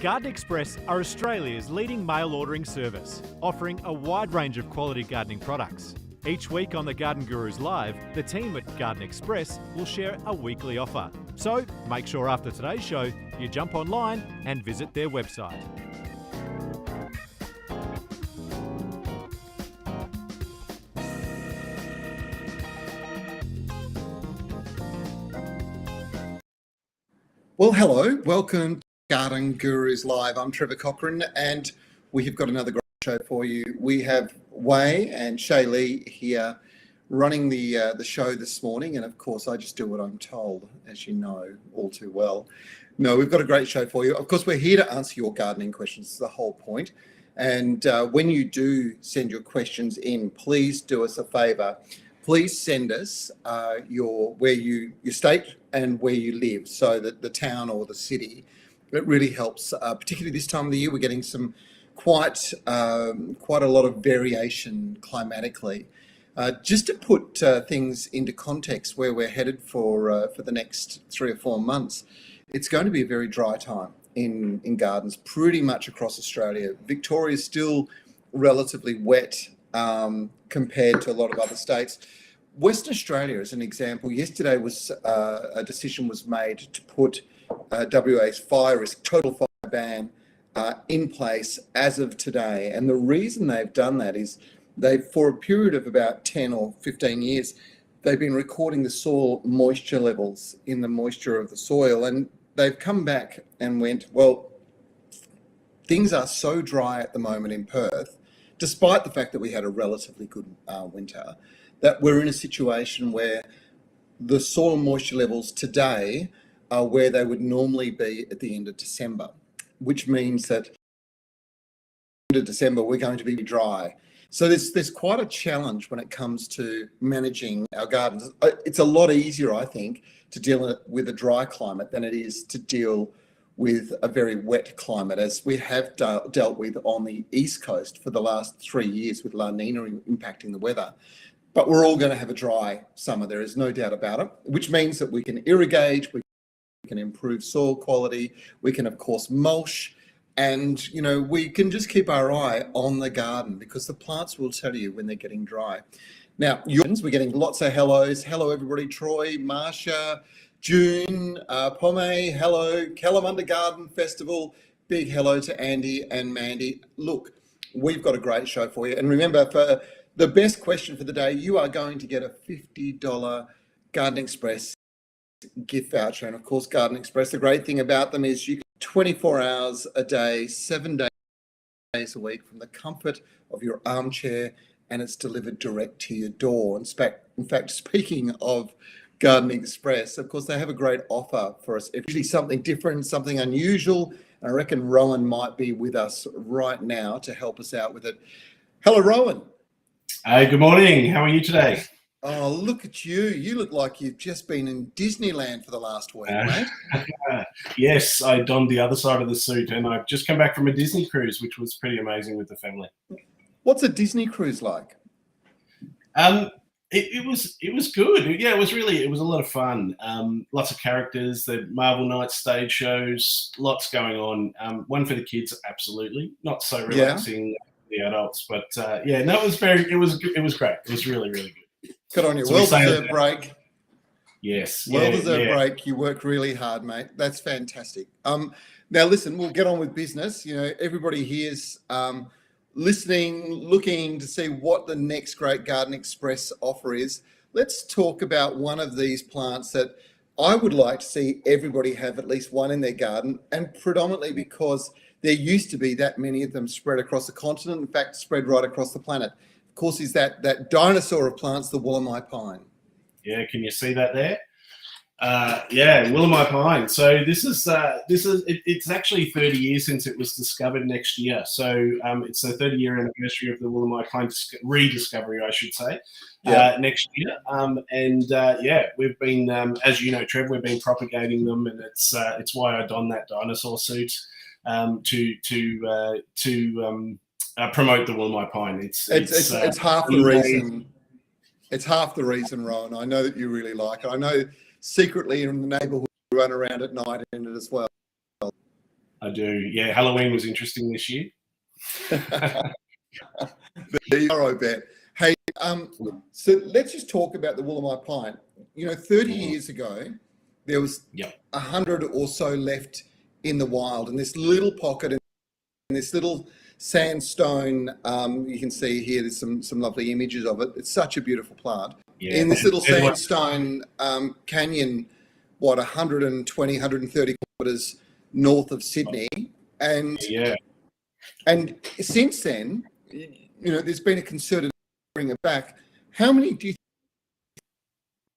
Garden Express are Australia's leading mail ordering service, offering a wide range of quality gardening products. Each week on the Garden Gurus Live, the team at Garden Express will share a weekly offer. So make sure after today's show, you jump online and visit their website. Well, hello, welcome to Garden Gurus Live. I'm Trevor Cochran, and we have got another great show for you. We have Wei and Shay Lee here running the show this morning, and of course I just do what I'm told, as you know all too well. No, we've got a great show for you. Of course, we're here to answer your gardening questions. It's the whole point. And when you do send your questions in, please do us a favour. Please send us your state and where you live, so that the town or the city. It really helps, particularly this time of the year. We're getting some quite a lot of variation climatically. Just to put things into context, where we're headed for the next 3 or 4 months, it's going to be a very dry time in gardens, pretty much across Australia. Victoria is still relatively wet compared to a lot of other states. Western Australia, as an example, yesterday was a decision was made to put WA's total fire ban in place as of today. And the reason they've done that is for a period of about 10 or 15 years, they've been recording the soil moisture levels in the moisture of the soil. And they've come back and went, well, things are so dry at the moment in Perth, despite the fact that we had a relatively good winter, that we're in a situation where the soil moisture levels today are where they would normally be at the end of December, which means that at the end of December, we're going to be dry. So there's quite a challenge when it comes to managing our gardens. It's a lot easier, I think, to deal with a dry climate than it is to deal with a very wet climate, as we have dealt with on the East Coast for the last 3 years with La Nina impacting the weather. But we're all going to have a dry summer, there is no doubt about it, which means that we can irrigate, we can improve soil quality, we can, of course, mulch, and, we can just keep our eye on the garden, because the plants will tell you when they're getting dry. Now, we're getting lots of hellos. Hello, everybody. Troy, Marsha, June, Pomay, hello. Kalamunda Garden Festival, big hello to Andy and Mandy. Look, we've got a great show for you. And remember, for the best question for the day, you are going to get a $50 Garden Express gift voucher. And of course, Garden Express, the great thing about them is you can 24 hours a day, 7 days a week, from the comfort of your armchair, and it's delivered direct to your door. In fact, speaking of Garden Express, of course, they have a great offer for us. It's usually something different, something unusual. And I reckon Rowan might be with us right now to help us out with it. Hello, Rowan. Hey, good morning. How are you today? Oh, look at you. You look like you've just been in Disneyland for the last week, mate. Yes, I donned the other side of the suit, and I've just come back from a Disney cruise, which was pretty amazing with the family. What's a Disney cruise like? It was good. Yeah, it was a lot of fun. Lots of characters, the Marvel Nights stage shows, lots going on. One for the kids, absolutely. Not so relaxing for the adults, but it was great. It was really, really good. Good on you. So well-deserved break. Yes. Well-deserved break. You work really hard, mate. That's fantastic. Now, listen, we'll get on with business. Everybody here's listening, looking to see what the next great Garden Express offer is. Let's talk about one of these plants that I would like to see everybody have at least one in their garden, and predominantly because there used to be that many of them spread across the continent, in fact, spread right across the planet. Of course, is that dinosaur of plants, the Wollemi pine. Yeah, can you see that there? Wollemi pine. So it's actually 30 years since it was discovered next year. So it's the 30-year anniversary of the Wollemi pine rediscovery, I should say, next year. We've been, as you know, Trev, we've been propagating them, and it's why I donned that dinosaur suit to promote the Wollemi pine. It's half the reason. It's half the reason, Rowan. I know that you really like it. I know secretly in the neighbourhood you run around at night in it as well. I do. Yeah, Halloween was interesting this year. There you are, I bet. Hey, so let's just talk about the Woolamai pint. 30 years ago, there was 100 or so left in the wild, and this little pocket and this little sandstone, you can see here, there's some lovely images of it. It's such a beautiful plant. Yeah. In this little sandstone canyon, 120, 130 kilometres north of Sydney. And since then, there's been a concerted bring it back. How many do you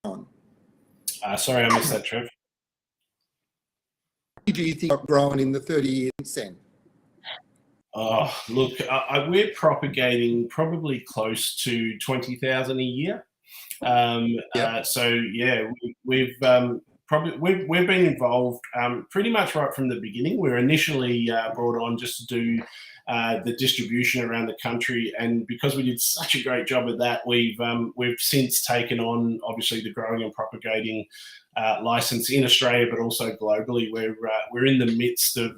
think? Sorry, I missed that, Trev. How many do you think are growing in the 30 years since then? Oh, look, we're propagating probably close to 20,000 a year. So yeah, we've been involved pretty much right from the beginning. We were initially brought on just to do the distribution around the country, and because we did such a great job of that, we've since taken on obviously the growing and propagating license in Australia, but also globally. We're in the midst of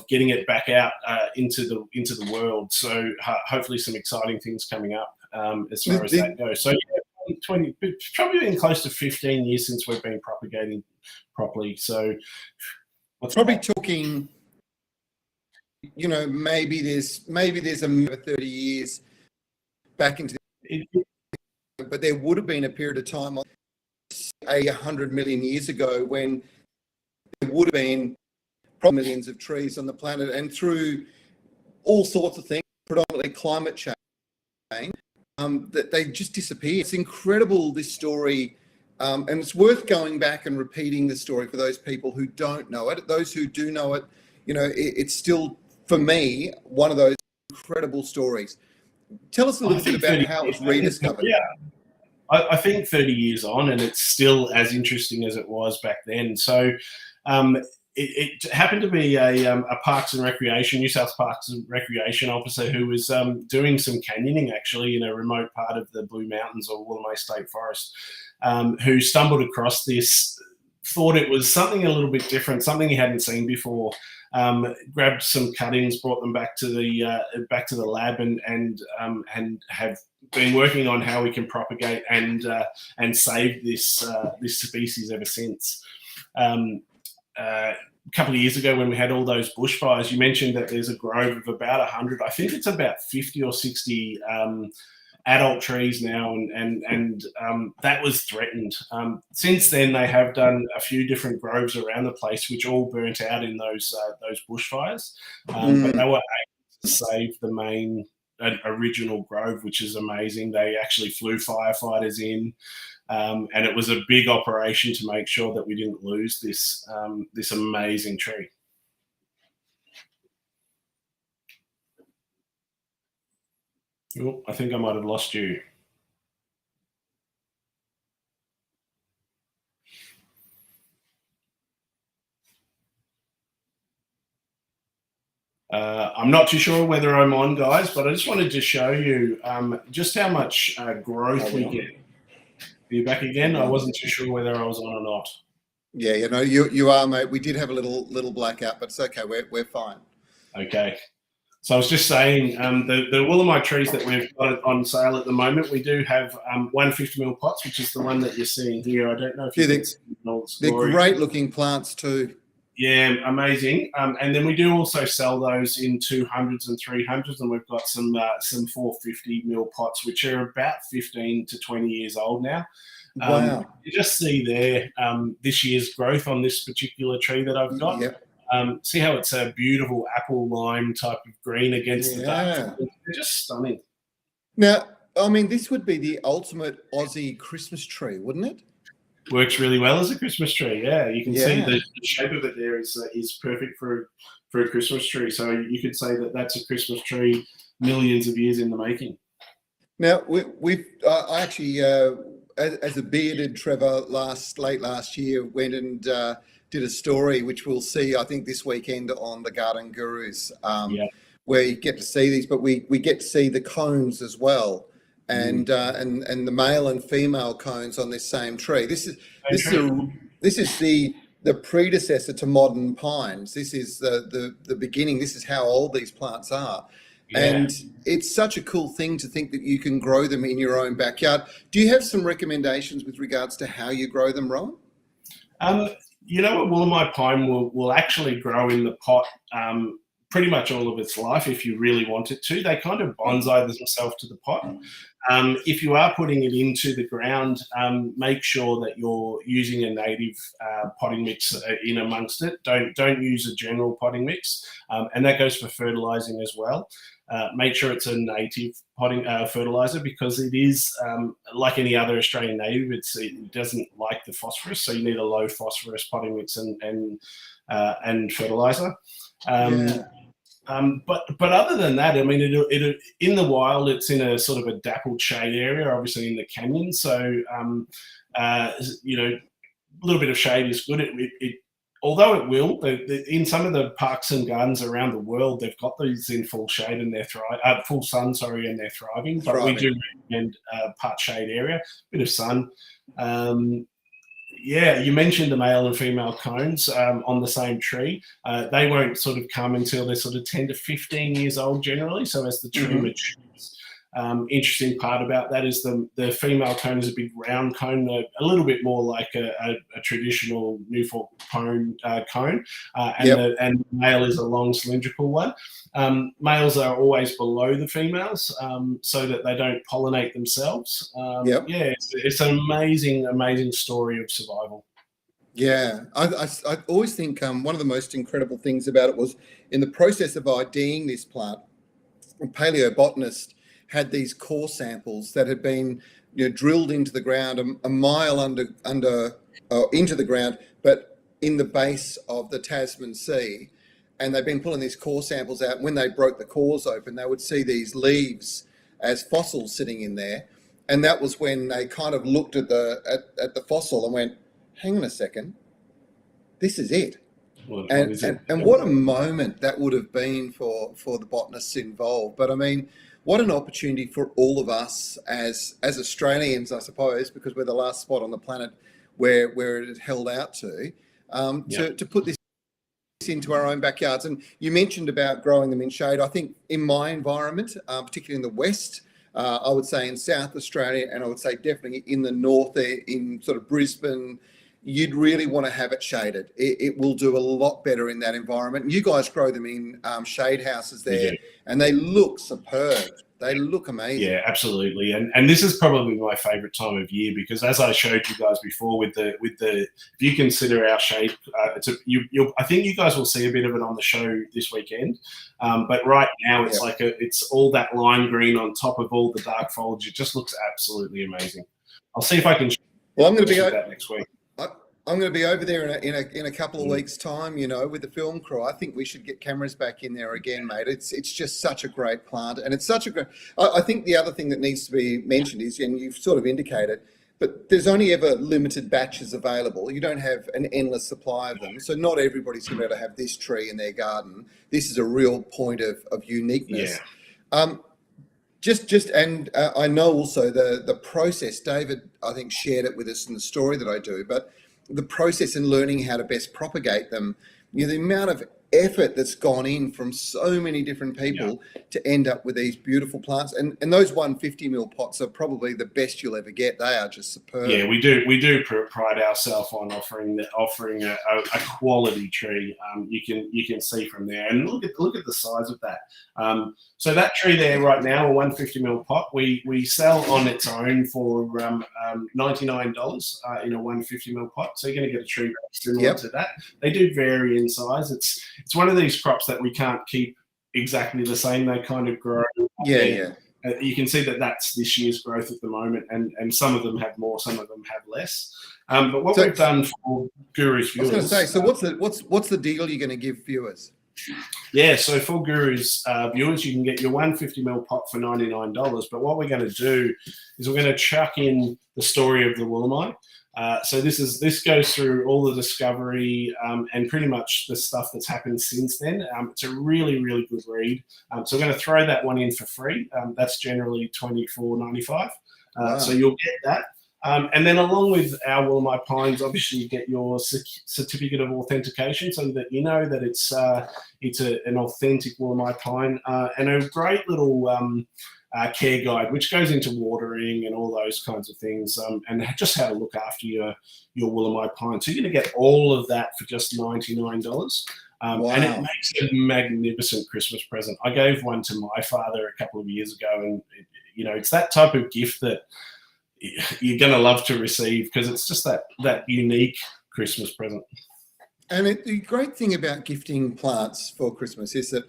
getting it back out into the world. So hopefully some exciting things coming up as far as that goes. So yeah, 20, probably been close to 15 years since we've been propagating properly. So probably talking, maybe there's a 30 years back into but there would have been a period of time, 100 million years ago, when there would have been probably millions of trees on the planet, and through all sorts of things, predominantly climate change, that they just disappear. It's incredible, this story, and it's worth going back and repeating the story for those people who don't know it. Those who do know it, it's still, for me, one of those incredible stories. Tell us a little bit about how it was rediscovered. Yeah, I think 30 years on, and it's still as interesting as it was back then. So it happened to be a Parks and Recreation, New South Parks and Recreation officer who was doing some canyoning actually in a remote part of the Blue Mountains or Woolamai State Forest, who stumbled across this, thought it was something a little bit different, something he hadn't seen before. Grabbed some cuttings, brought them back to the lab, and have been working on how we can propagate and save this species ever since. A couple of years ago, when we had all those bushfires, you mentioned that there's a grove of about 100. I think it's about 50 or 60 adult trees now, and that was threatened. Since then, they have done a few different groves around the place, which all burnt out in those bushfires. But they were able to save the main original grove, which is amazing. They actually flew firefighters in, and it was a big operation to make sure that we didn't lose this amazing tree. Oh, I think I might have lost you. I'm not too sure whether I'm on, guys, but I just wanted to show you just how much growth we get. Are you back again? I wasn't too sure whether I was on or not. Yeah, you are, mate. We did have a little blackout, but it's okay. We're fine. Okay. So I was just saying, the Woolamai trees that we've got on sale at the moment, we do have 150mm pots, which is the one that you're seeing here. I don't know if they're great looking plants too. Yeah, amazing. And then we do also sell those in 200s and 300s, and we've got some 450mm pots, which are about 15 to 20 years old now. Wow. You just see there this year's growth on this particular tree that I've got. Yep. See how it's a beautiful apple lime type of green against the dark. They're just stunning. Now, I mean, this would be the ultimate Aussie Christmas tree, wouldn't it? Works really well as a Christmas tree. Yeah, you can see the shape of it there is perfect for a Christmas tree. So you could say that that's a Christmas tree millions of years in the making. Now, I actually, as a bearded Trevor, late last year, went and did a story, which we'll see, I think, this weekend on the Garden Gurus, where you get to see these, but we get to see the cones as well, and the male and female cones on this same tree. This is the the predecessor to modern pines. This is the beginning. This is how old these plants are. Yeah. And it's such a cool thing to think that you can grow them in your own backyard. Do you have some recommendations with regards to how you grow them, Rowan? You know, a Wollemi pine will actually grow in the pot pretty much all of its life if you really want it to. They kind of bonsai themselves to the pot. If you are putting it into the ground, make sure that you're using a native potting mix in amongst it. Don't use a general potting mix, and that goes for fertilizing as well. Make sure it's a native potting fertilizer, because it is like any other Australian native. It doesn't like the phosphorus, so you need a low phosphorus potting mix and fertilizer. But other than that, I mean, it in the wild, it's in a sort of a dappled shade area, obviously in the canyon. So you know, a little bit of shade is good. Although it will, in some of the parks and gardens around the world, they've got these in full shade and they're full sun, sorry, and they're thriving. But we do recommend part shade area, bit of sun. Yeah, you mentioned the male and female cones on the same tree. They won't sort of come until they're sort of 10 to 15 years old generally. So as the tree matures. Interesting part about that is the female cone is a big round cone, a little bit more like a traditional Newfork cone, and the male is a long cylindrical one. Males are always below the females so that they don't pollinate themselves. Yeah, it's an amazing story of survival. Yeah, I always think one of the most incredible things about it was in the process of IDing this plant, a paleobotanist had these core samples that had been drilled into the ground a mile into the ground, but in the base of the Tasman Sea. And they've been pulling these core samples out. When they broke the cores open, they would see these leaves as fossils sitting in there. And that was when they kind of looked at the fossil and went, hang on a second, this is it. And what a moment that would have been for the botanists involved. But I mean, what an opportunity for all of us as Australians, I suppose, because we're the last spot on the planet where it held out to put this into our own backyards. And you mentioned about growing them in shade. I think in my environment, particularly in the West, I would say in South Australia, and I would say definitely in the North, in sort of Brisbane, you'd really want to have it shaded. It will do a lot better in that environment. You guys grow them in shade houses there, and they look superb. They look amazing. Yeah, absolutely. And this is probably my favourite time of year, because as I showed you guys before, with the if you consider our shade, I think you guys will see a bit of it on the show this weekend. But right now it's it's all that lime green on top of all the dark foliage. It just looks absolutely amazing. I'll see if I can. Well, I'm going to be that next week. I'm going to be over there in a couple of weeks' time, with the film crew. I think we should get cameras back in there again, mate. It's just such a great plant, and it's such a great. I think the other thing that needs to be mentioned is, and you've sort of indicated, but there's only ever limited batches available. You don't have an endless supply of them, so not everybody's going to be able to have this tree in their garden. This is a real point of uniqueness. Yeah. And I know also the process. David, I think, shared it with us in the story that I do, but the process in learning how to best propagate them, the amount of effort that's gone in from so many different people to end up with these beautiful plants. And those 150 mil pots are probably the best you'll ever get. They are just superb. Yeah, we do pride ourselves on offering a quality tree. You can see from there, and look at the size of that. So that tree there right now, a 150 mil pot, we sell on its own for $99 in a 150 mil pot. So you're going to get a tree similar to that. They do vary in size. It's one of these crops that we can't keep exactly the same. They kind of grow. You can see that that's this year's growth at the moment, and some of them have more, some of them have less. But what we've done for Guru's viewers, I was going to say, so what's the deal you're going to give viewers? Yeah, so for Guru's viewers, you can get your 150 ml pot for $99. But what we're going to do is we're going to chuck in the story of the Wollemi. So this goes through all the discovery and pretty much the stuff that's happened since then. It's a really, really good read. So we're going to throw that one in for free. That's generally $24.95. Wow. So you'll get that. And then along with our Willamite pines, obviously you get your certificate of authentication so that you know that it's an authentic Willamite pine, and a great little care guide which goes into watering and all those kinds of things, and just how to look after your Willamite pine. So you're going to get all of that for just $99. Wow. And it makes a magnificent Christmas present. I gave one to my father a couple of years ago, and it's that type of gift that you're going to love to receive because it's just that unique Christmas present. And the great thing about gifting plants for Christmas is that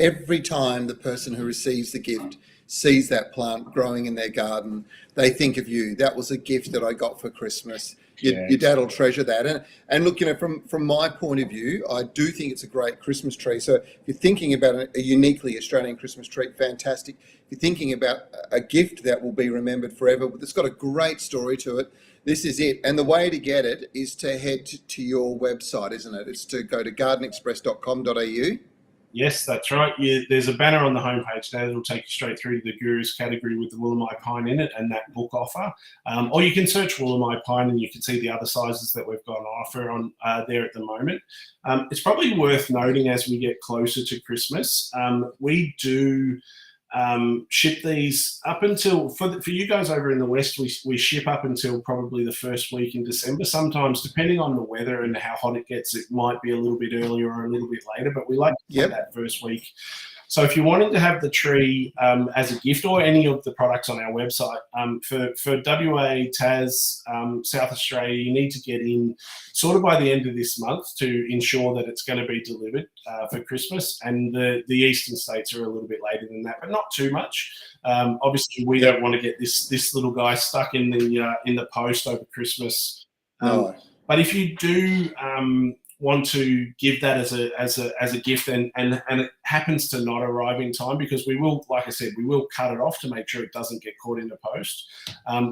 every time the person who receives the gift sees that plant growing in their garden, they think of you. That was a gift that I got for Christmas. Your dad will treasure that. And look, from my point of view, I do think it's a great Christmas tree. So if you're thinking about a uniquely Australian Christmas tree, fantastic. If you're thinking about a gift that will be remembered forever, it's got a great story to it. This is it. And the way to get it is to head to your website, isn't it? It's to go to gardenexpress.com.au. Yes, that's right. There's a banner on the homepage there that'll take you straight through to the Gurus category with the Willamite pine in it and that book offer. Or you can search Willamite pine and you can see the other sizes that we've got on offer on there at the moment. It's probably worth noting as we get closer to Christmas, we do ship these up until, for you guys over in the West, we ship up until probably the first week in December. Sometimes, depending on the weather and how hot it gets, it might be a little bit earlier or a little bit later, but we like to get that first week. So if you're wanting to have the tree as a gift or any of the products on our website, for WA, Tas, South Australia, you need to get in sort of by the end of this month to ensure that it's going to be delivered for Christmas. And the eastern states are a little bit later than that, but not too much. Obviously, we don't want to get this little guy stuck in the post over Christmas. No. But if you do want to give that as a gift and it happens to not arrive in time, because we will, like I said, we will cut it off to make sure it doesn't get caught in the post.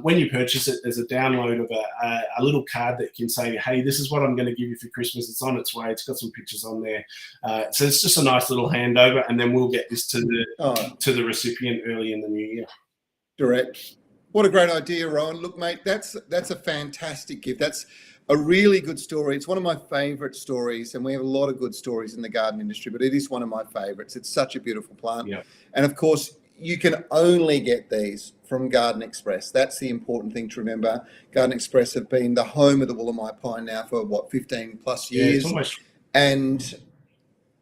When you purchase it, there's a download of a little card that can say, hey, this is what I'm going to give you for Christmas. It's on its way. It's got some pictures on there. So it's just a nice little handover, and then we'll get this to the recipient early in the new year. Direct. What a great idea, Rowan. Look, mate, that's a fantastic gift. That's a really good story. It's one of my favourite stories, and we have a lot of good stories in the garden industry, but it is one of my favourites. It's such a beautiful plant. Yeah. And of course, you can only get these from Garden Express. That's the important thing to remember. Garden Express have been the home of the Willamite pine now for 15 plus years. It's almost... And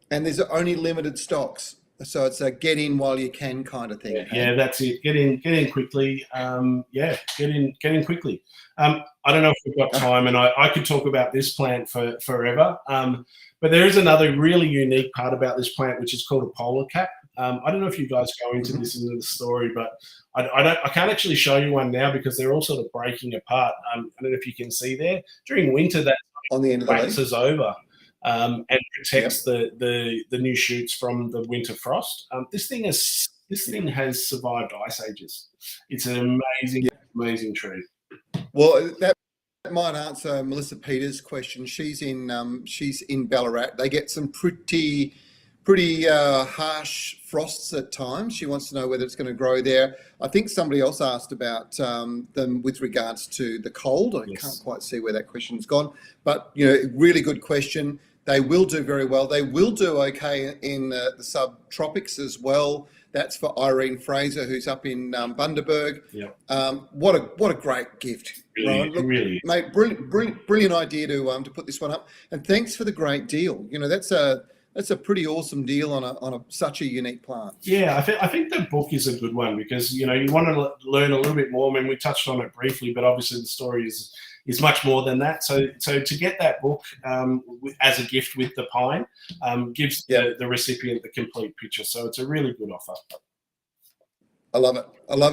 there's only limited stocks. So it's a get in while you can kind of thing. Yeah, that's it. Get in quickly. Get in quickly. I don't know if we've got time, and I could talk about this plant for forever. But there is another really unique part about this plant, which is called a polar cap. I don't know if you guys go into this into the story, but I can't actually show you one now because they're all sort of breaking apart. I don't know if you can see there. During winter, that on the end of the waxes over. And protects the new shoots from the winter frost. This thing has survived ice ages. It's an amazing tree. Well, that might answer Melissa Peters' question. She's in Ballarat. They get some pretty harsh frosts at times. She wants to know whether it's going to grow there. I think somebody else asked about them with regards to the cold. I can't quite see where that question's gone, but really good question. They will do very well. They will do okay in the subtropics as well. That's for Irene Fraser, who's up in Bundaberg. Yeah. What a great gift, Rowan. Look, really, mate, brilliant idea to put this one up. And thanks for the great deal. That's a pretty awesome deal on such a unique plant. Yeah, I think the book is a good one because you want to learn a little bit more. I mean, we touched on it briefly, but obviously the story is much more than that. So to get that book as a gift with the pine gives the recipient the complete picture. So it's a really good offer. I love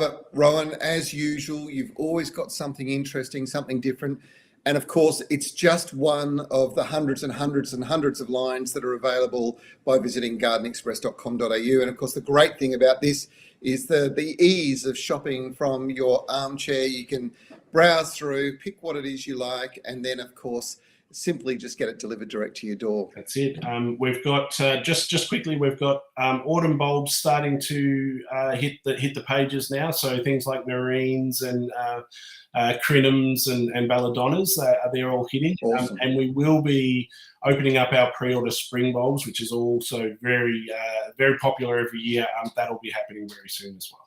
it. Rowan, as usual, you've always got something interesting, something different. And of course, it's just one of the hundreds and hundreds and hundreds of lines that are available by visiting gardenexpress.com.au. And of course, the great thing about this is the ease of shopping from your armchair. You can browse through, pick what it is you like, and then of course simply just get it delivered direct to your door. That's it. We've got just quickly. We've got autumn bulbs starting to hit the pages now. So things like marines and crinums and belladonnas, they're all hitting. Awesome. And we will be opening up our pre-order spring bulbs, which is also very popular every year. That'll be happening very soon as well.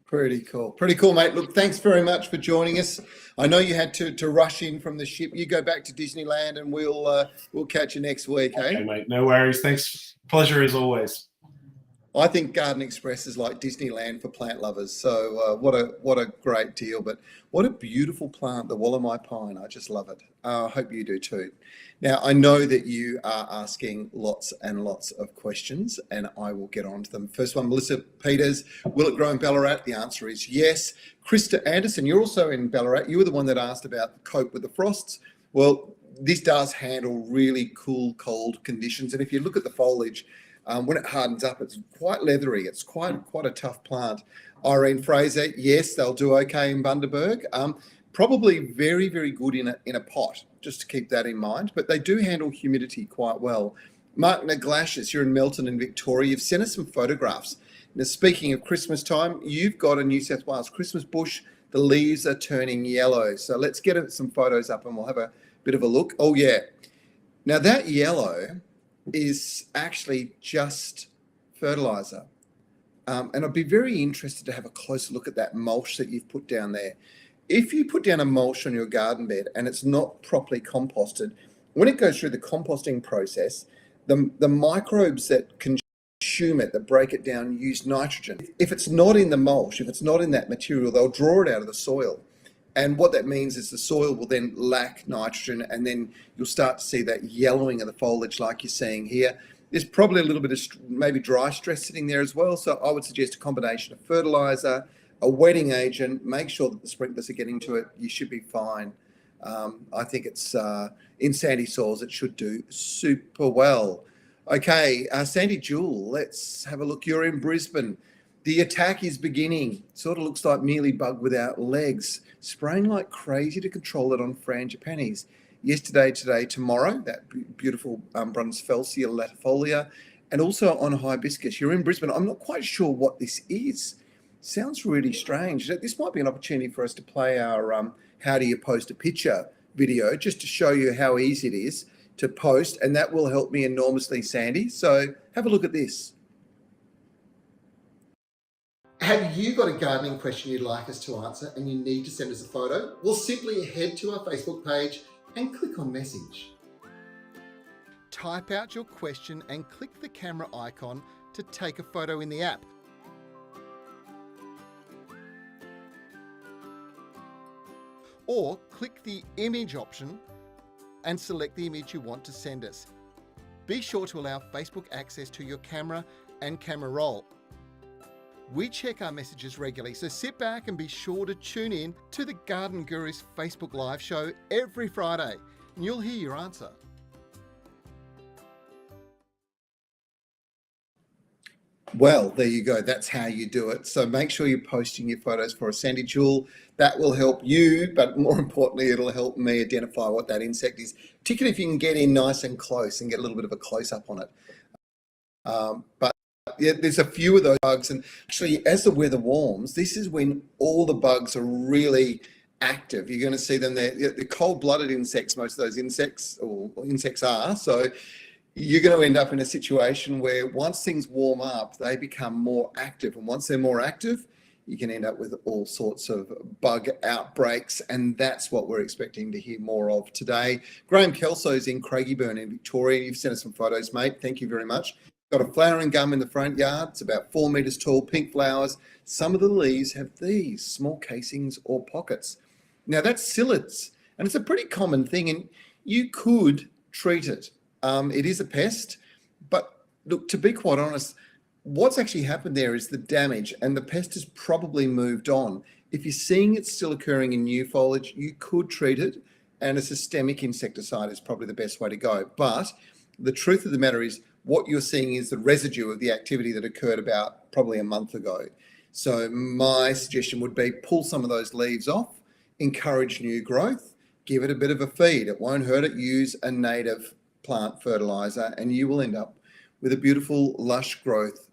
Pretty cool, mate. Look, thanks very much for joining us. I know you had to rush in from the ship. You go back to Disneyland, and we'll catch you next week. Okay, mate. No worries. Thanks. Pleasure as always. I think Garden Express is like Disneyland for plant lovers. So what a great deal. But what a beautiful plant, the Wollemi pine. I just love it. I hope you do too. Now, I know that you are asking lots and lots of questions, and I will get on to them. First one, Melissa Peters, will it grow in Ballarat? The answer is yes. Krista Anderson, you're also in Ballarat. You were the one that asked about cope with the frosts. Well, this does handle really cool, cold conditions. And if you look at the foliage, when it hardens up, it's quite leathery. It's quite a tough plant. Irene Fraser, yes, they'll do okay in Bundaberg. Probably very, very good in a pot, just to keep that in mind. But they do handle humidity quite well. Mark Naglashis, you're in Melton in Victoria. You've sent us some photographs. Now, speaking of Christmas time, you've got a New South Wales Christmas bush. The leaves are turning yellow. So let's get some photos up and we'll have a bit of a look. Oh, yeah. Now, that yellow is actually just fertilizer. And I'd be very interested to have a closer look at that mulch that you've put down there. If you put down a mulch on your garden bed and it's not properly composted, when it goes through the composting process, the microbes that consume it, that break it down, use nitrogen. If it's not in the mulch, if it's not in that material, they'll draw it out of the soil. And what that means is the soil will then lack nitrogen, and then you'll start to see that yellowing of the foliage like you're seeing here. There's probably a little bit of maybe dry stress sitting there as well. So I would suggest a combination of fertilizer, a wetting agent, make sure that the sprinklers are getting to it. You should be fine. I think it's in sandy soils, it should do super well. Okay, Sandy Jewell, let's have a look. You're in Brisbane. The attack is beginning. Sort of looks like mealybug without legs. Spraying like crazy to control it on frangipanis. Yesterday, today, tomorrow, that beautiful Brunsfelsia latifolia, and also on hibiscus. You're in Brisbane. I'm not quite sure what this is. Sounds really strange. This might be an opportunity for us to play our how do you post a picture video, just to show you how easy it is to post, and that will help me enormously, Sandy. So have a look at this. Have you got a gardening question you'd like us to answer and you need to send us a photo? Well, simply head to our Facebook page and click on message. Type out your question and click the camera icon to take a photo in the app. Or click the image option and select the image you want to send us. Be sure to allow Facebook access to your camera and camera roll. We check our messages regularly, so sit back and be sure to tune in to the Garden Gurus Facebook Live show every Friday, and you'll hear your answer. Well, there you go. That's how you do it. So make sure you're posting your photos for us, Sandy Jewell. That will help you, but more importantly, it'll help me identify what that insect is, particularly if you can get in nice and close and get a little bit of a close-up on it. But yeah, there's a few of those bugs, and actually as the weather warms, this is when all the bugs are really active. You're going to see them there. The cold-blooded insects, most of those insects are. So you're going to end up in a situation where once things warm up, they become more active. And once they're more active, you can end up with all sorts of bug outbreaks. And that's what we're expecting to hear more of today. Graham Kelso's in Craigieburn in Victoria. You've sent us some photos, mate. Thank you very much. Got a flowering gum in the front yard. It's about 4 meters tall, pink flowers. Some of the leaves have these small casings or pockets. Now that's psyllids, and it's a pretty common thing, and you could treat it. It is a pest, but look, to be quite honest, what's actually happened there is the damage, and the pest has probably moved on. If you're seeing it still occurring in new foliage, you could treat it, and a systemic insecticide is probably the best way to go. But the truth of the matter is, what you're seeing is the residue of the activity that occurred about probably a month ago. So my suggestion would be pull some of those leaves off, encourage new growth, give it a bit of a feed. It won't hurt it. Use a native plant fertilizer and you will end up with a beautiful lush growth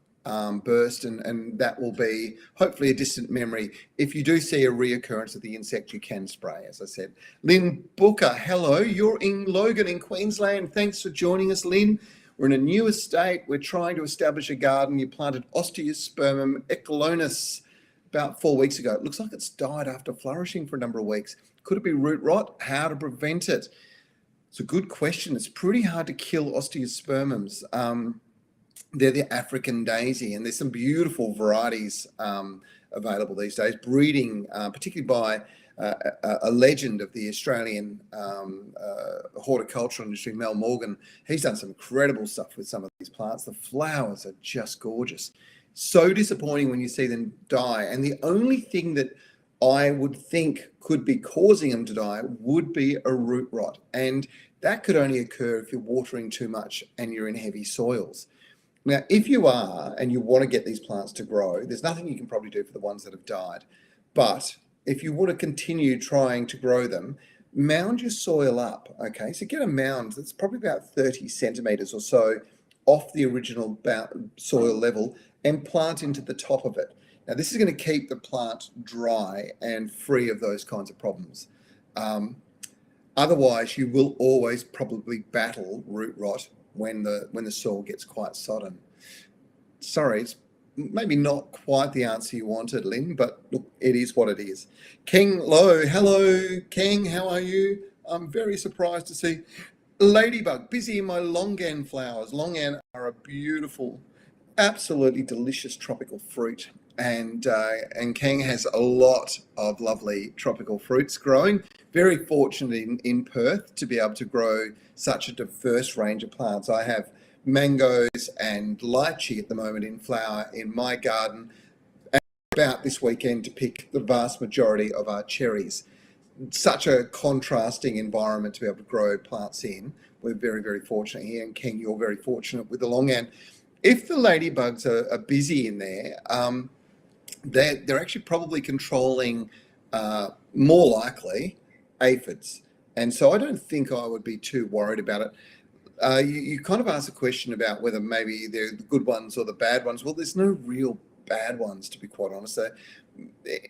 burst, and that will be hopefully a distant memory. If you do see a reoccurrence of the insect, you can spray, as I said. Lynn Booker, hello. You're in Logan in Queensland. Thanks for joining us, Lynn. We're in a new estate. We're trying to establish a garden. You planted Osteospermum echelonus about 4 weeks ago. It looks like it's died after flourishing for a number of weeks. Could it be root rot? How to prevent it? It's a good question. It's pretty hard to kill osteospermums. They're the African daisy, and there's some beautiful varieties available these days, breeding particularly by a legend of the Australian horticultural industry, Mel Morgan. He's done some incredible stuff with some of these plants. The flowers are just gorgeous. So disappointing when you see them die. And the only thing that I would think could be causing them to die would be a root rot. And that could only occur if you're watering too much and you're in heavy soils. Now, if you are and you want to get these plants to grow, there's nothing you can probably do for the ones that have died. But if you want to continue trying to grow them, mound your soil up, okay? So get a mound that's probably about 30 centimetres or so off the original soil level and plant into the top of it. Now, this is going to keep the plant dry and free of those kinds of problems. Otherwise, you will always probably battle root rot when the soil gets quite sodden. Sorry, it's maybe not quite the answer you wanted, Lynn, but look, it is what it is. King Low, hello, King, how are you? I'm very surprised to see Ladybug busy in my longan flowers. Longan are a beautiful, absolutely delicious tropical fruit, and King has a lot of lovely tropical fruits growing. Very fortunate in Perth to be able to grow such a diverse range of plants. I have mangoes and lychee at the moment in flower in my garden, and about this weekend to pick the vast majority of our cherries. Such a contrasting environment to be able to grow plants in. We're very, very fortunate here, and King, you're very fortunate with the longan. If the ladybugs are busy in there, they're actually probably controlling, more likely, aphids. And so I don't think I would be too worried about it. You kind of asked a question about whether maybe they're the good ones or the bad ones. Well, there's no real bad ones, to be quite honest.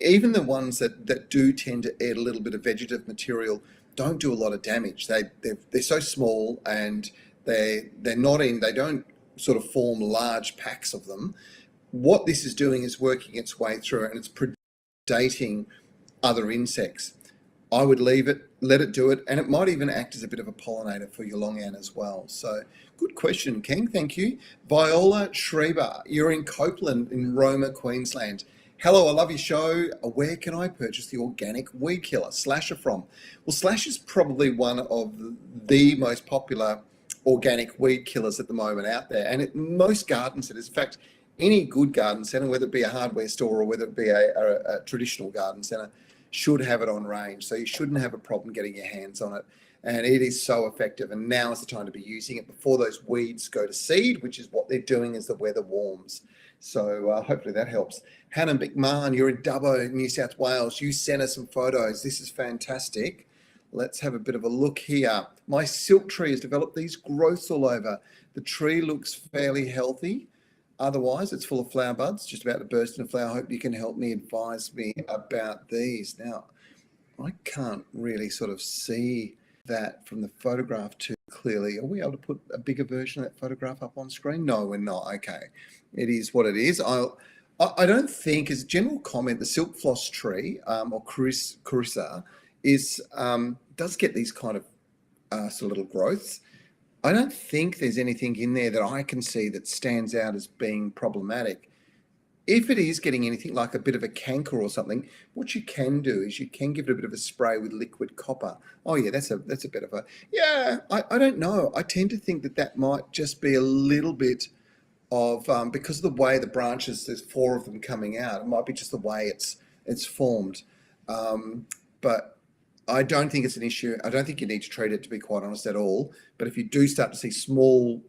Even the ones that do tend to add a little bit of vegetative material don't do a lot of damage. They're so small, and they don't sort of form large packs of them. What this is doing is working its way through, and it's predating other insects. I would leave it, let it do it, and it might even act as a bit of a pollinator for your longan as well. So good question, King. Thank you. Viola Schreiber, you're in Copeland in Roma, Queensland. Hello, I love your show. Where can I purchase the organic weed killer, Slasher, from? Well, Slash is probably one of the most popular organic weed killers at the moment out there. And at most garden centres, in fact, any good garden centre, whether it be a hardware store or whether it be a traditional garden centre, should have it on range. So you shouldn't have a problem getting your hands on it. And it is so effective. And now is the time to be using it before those weeds go to seed, which is what they're doing as the weather warms. So hopefully that helps. Hannah McMahon, you're in Dubbo, New South Wales. You sent us some photos. This is fantastic. Let's have a bit of a look here. My silk tree has developed these growths all over. The tree looks fairly healthy. Otherwise, it's full of flower buds, just about to burst into flower. I hope you can help me, advise me about these. Now, I can't really sort of see that from the photograph too clearly. Are we able to put a bigger version of that photograph up on screen? No, we're not. Okay. It is what it is. I don't think, as a general comment, the silk floss tree or Carissa does get these kind of sort of little growths. I don't think there's anything in there that I can see that stands out as being problematic. If it is getting anything like a bit of a canker or something, what you can do is you can give it a bit of a spray with liquid copper. Oh yeah, that's a bit of a, yeah, I don't know. I tend to think that might just be a little bit of, because of the way the branches, there's 4 of them coming out, it might be just the way it's formed. But I don't think it's an issue. I don't think you need to treat it, to be quite honest, at all. But if you do start to see small,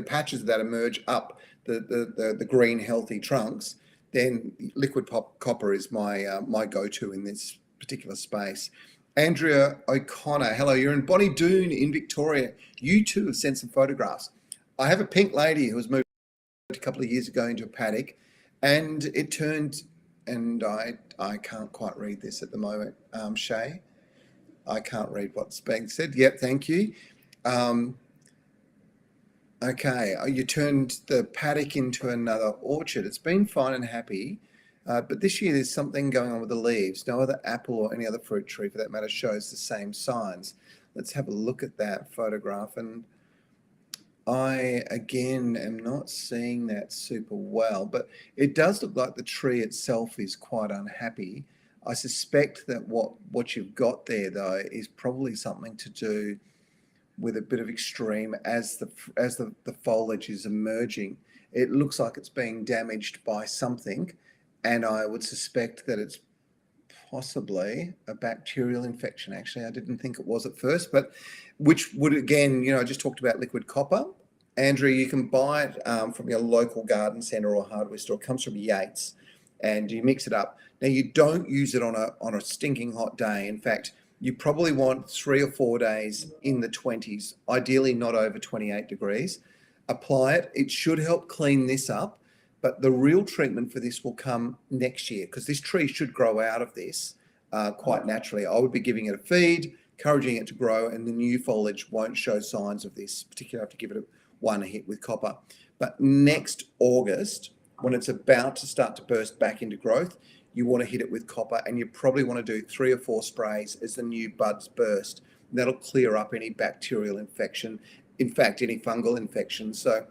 patches of that emerge up the green, healthy trunks, then liquid copper is my go-to in this particular space. Andrea O'Connor, hello, you're in Bonnie Doon in Victoria. You too have sent some photographs. I have a pink lady who was moved a couple of years ago into a paddock, and it turned, and I can't quite read this at the moment, Shay. I can't read what's being said. Yep, thank you. Okay, you turned the paddock into another orchard. It's been fine and happy, but this year there's something going on with the leaves. No other apple or any other fruit tree, for that matter, shows the same signs. Let's have a look at that photograph. And I, again, am not seeing that super well, but it does look like the tree itself is quite unhappy. I suspect that what you've got there, though, is probably something to do with a bit of extreme as the foliage is emerging. It looks like it's being damaged by something, and I would suspect that it's possibly a bacterial infection. Actually, I didn't think it was at first, but which would, again, I just talked about liquid copper. Andrea, you can buy it from your local garden centre or hardware store. It comes from Yates, and you mix it up. Now, you don't use it on a stinking hot day. In fact, you probably want 3 or 4 days in the 20s, ideally not over 28 degrees. Apply it. It should help clean this up, but the real treatment for this will come next year, because this tree should grow out of this quite naturally. I would be giving it a feed, encouraging it to grow, and the new foliage won't show signs of this. Particularly have to give it one hit with copper. But next August, when it's about to start to burst back into growth, you want to hit it with copper, and you probably want to do 3 or 4 sprays as the new buds burst. That'll clear up any bacterial infection, in fact, any fungal infection. So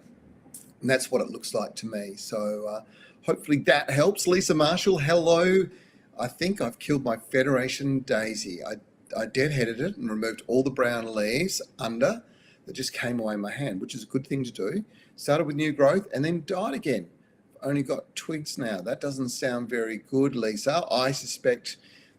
that's what it looks like to me. So hopefully that helps. Lisa Marshall, hello. I think I've killed my Federation daisy. I deadheaded it and removed all the brown leaves under that just came away in my hand, which is a good thing to do. Started with new growth and then died again. Only got twigs now. That doesn't sound very good, Lisa. I suspect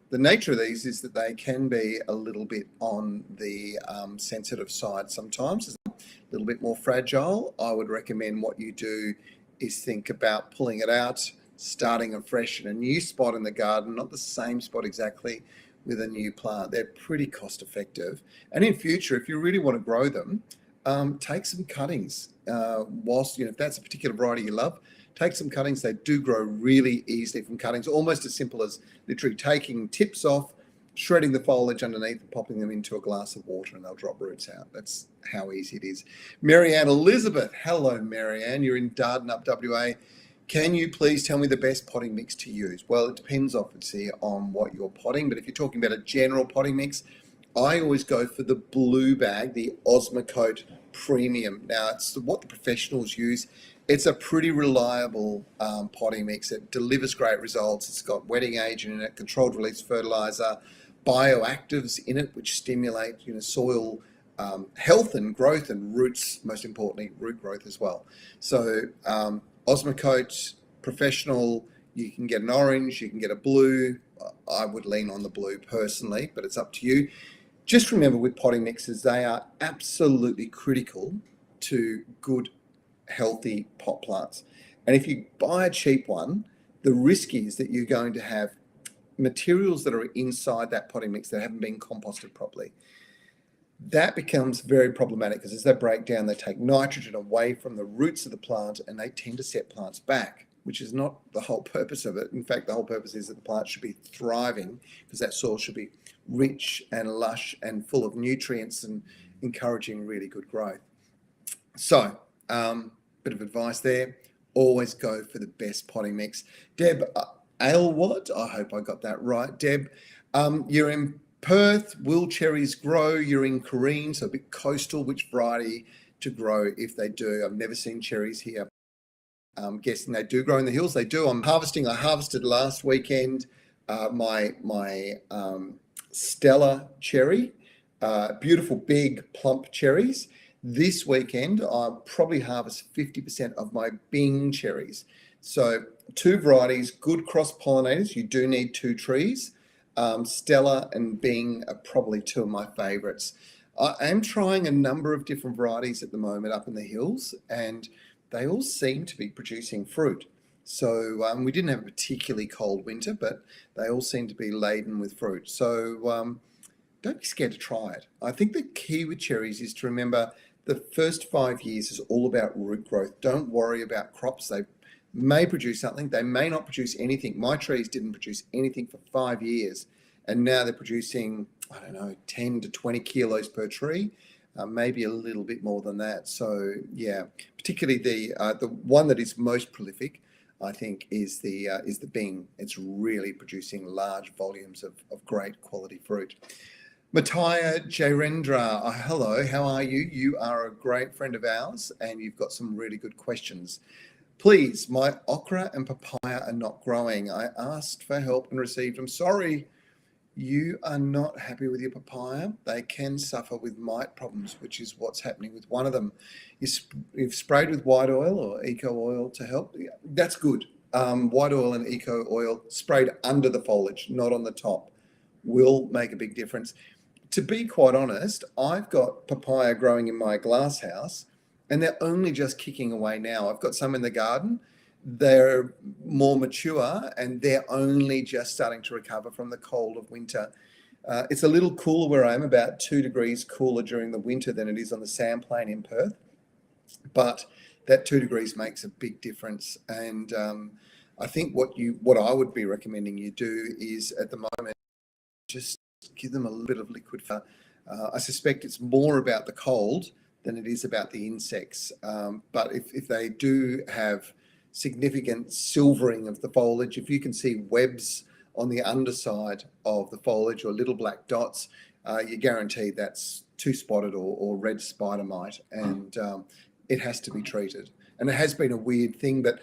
the nature of these is that they can be a little bit on the sensitive side sometimes, a little bit more fragile. I would recommend what you do is think about pulling it out, starting afresh in a new spot in the garden, not the same spot exactly, with a new plant. They're pretty cost effective. And in future, if you really want to grow them, take some cuttings. Whilst, if that's a particular variety you love, take some cuttings. They do grow really easily from cuttings, almost as simple as literally taking tips off, shredding the foliage underneath and popping them into a glass of water, and they'll drop roots out. That's how easy it is. Marianne Elizabeth. Hello, Marianne. You're in Dardanup, WA. Can you please tell me the best potting mix to use? Well, it depends obviously on what you're potting, but if you're talking about a general potting mix, I always go for the blue bag, the Osmocote Premium. Now, it's what the professionals use. It's a pretty reliable potting mix. It delivers great results. It's got wetting agent in it, controlled release fertilizer, bioactives in it, which stimulate soil health and growth, and roots, most importantly, root growth as well. So Osmocote Professional, you can get an orange, you can get a blue. I would lean on the blue personally, but it's up to you. Just remember, with potting mixes, they are absolutely critical to good, healthy pot plants. And if you buy a cheap one, the risk is that you're going to have materials that are inside that potting mix that haven't been composted properly. That becomes very problematic, because as they break down, they take nitrogen away from the roots of the plant, and they tend to set plants back, which is not the whole purpose of it. In fact, the whole purpose is that the plant should be thriving, because that soil should be rich and lush and full of nutrients and encouraging really good growth. So, bit of advice there. Always go for the best potting mix. Deb Aylward, I hope I got that right. Deb, you're in Perth. Will cherries grow? You're in Corrine, so a bit coastal. Which variety to grow if they do? I've never seen cherries here. I'm guessing they do grow in the hills. They do. I'm harvesting. I harvested last weekend my Stella cherry, beautiful big plump cherries. This weekend I'll probably harvest 50% of my Bing cherries. So 2 varieties, good cross pollinators. You do need 2 trees. Stella and Bing are probably 2 of my favorites. I am trying a number of different varieties at the moment up in the hills, and they all seem to be producing fruit. So we didn't have a particularly cold winter, but they all seem to be laden with fruit. So don't be scared to try it. I think the key with cherries is to remember the first 5 years is all about root growth. Don't worry about crops. They may produce something. They may not produce anything. My trees didn't produce anything for 5 years, and now they're producing, I don't know, 10 to 20 kilos per tree, maybe a little bit more than that. So yeah, particularly the one that is most prolific, I think, is the Bing. It's really producing large volumes of great quality fruit. Mataya Jairendra, hello, how are you? You are a great friend of ours, and you've got some really good questions. Please, my okra and papaya are not growing. I asked for help and received them. Sorry, you are not happy with your papaya. They can suffer with mite problems, which is what's happening with one of them. You've sprayed with white oil or eco oil to help. That's good. White oil and eco oil sprayed under the foliage, not on the top, will make a big difference. To be quite honest, I've got papaya growing in my glass house, and they're only just kicking away now. I've got some in the garden. They're more mature, and they're only just starting to recover from the cold of winter. It's a little cooler where I am, about 2 degrees cooler during the winter than it is on the sandplain in Perth. But that 2 degrees makes a big difference. And I think what I would be recommending you do is, at the moment, just give them a little bit of liquid. I suspect it's more about the cold than it is about the insects. But if they do have significant silvering of the foliage, if you can see webs on the underside of the foliage or little black dots, you're guaranteed that's two-spotted or red spider mite, and it has to be treated. And it has been a weird thing, but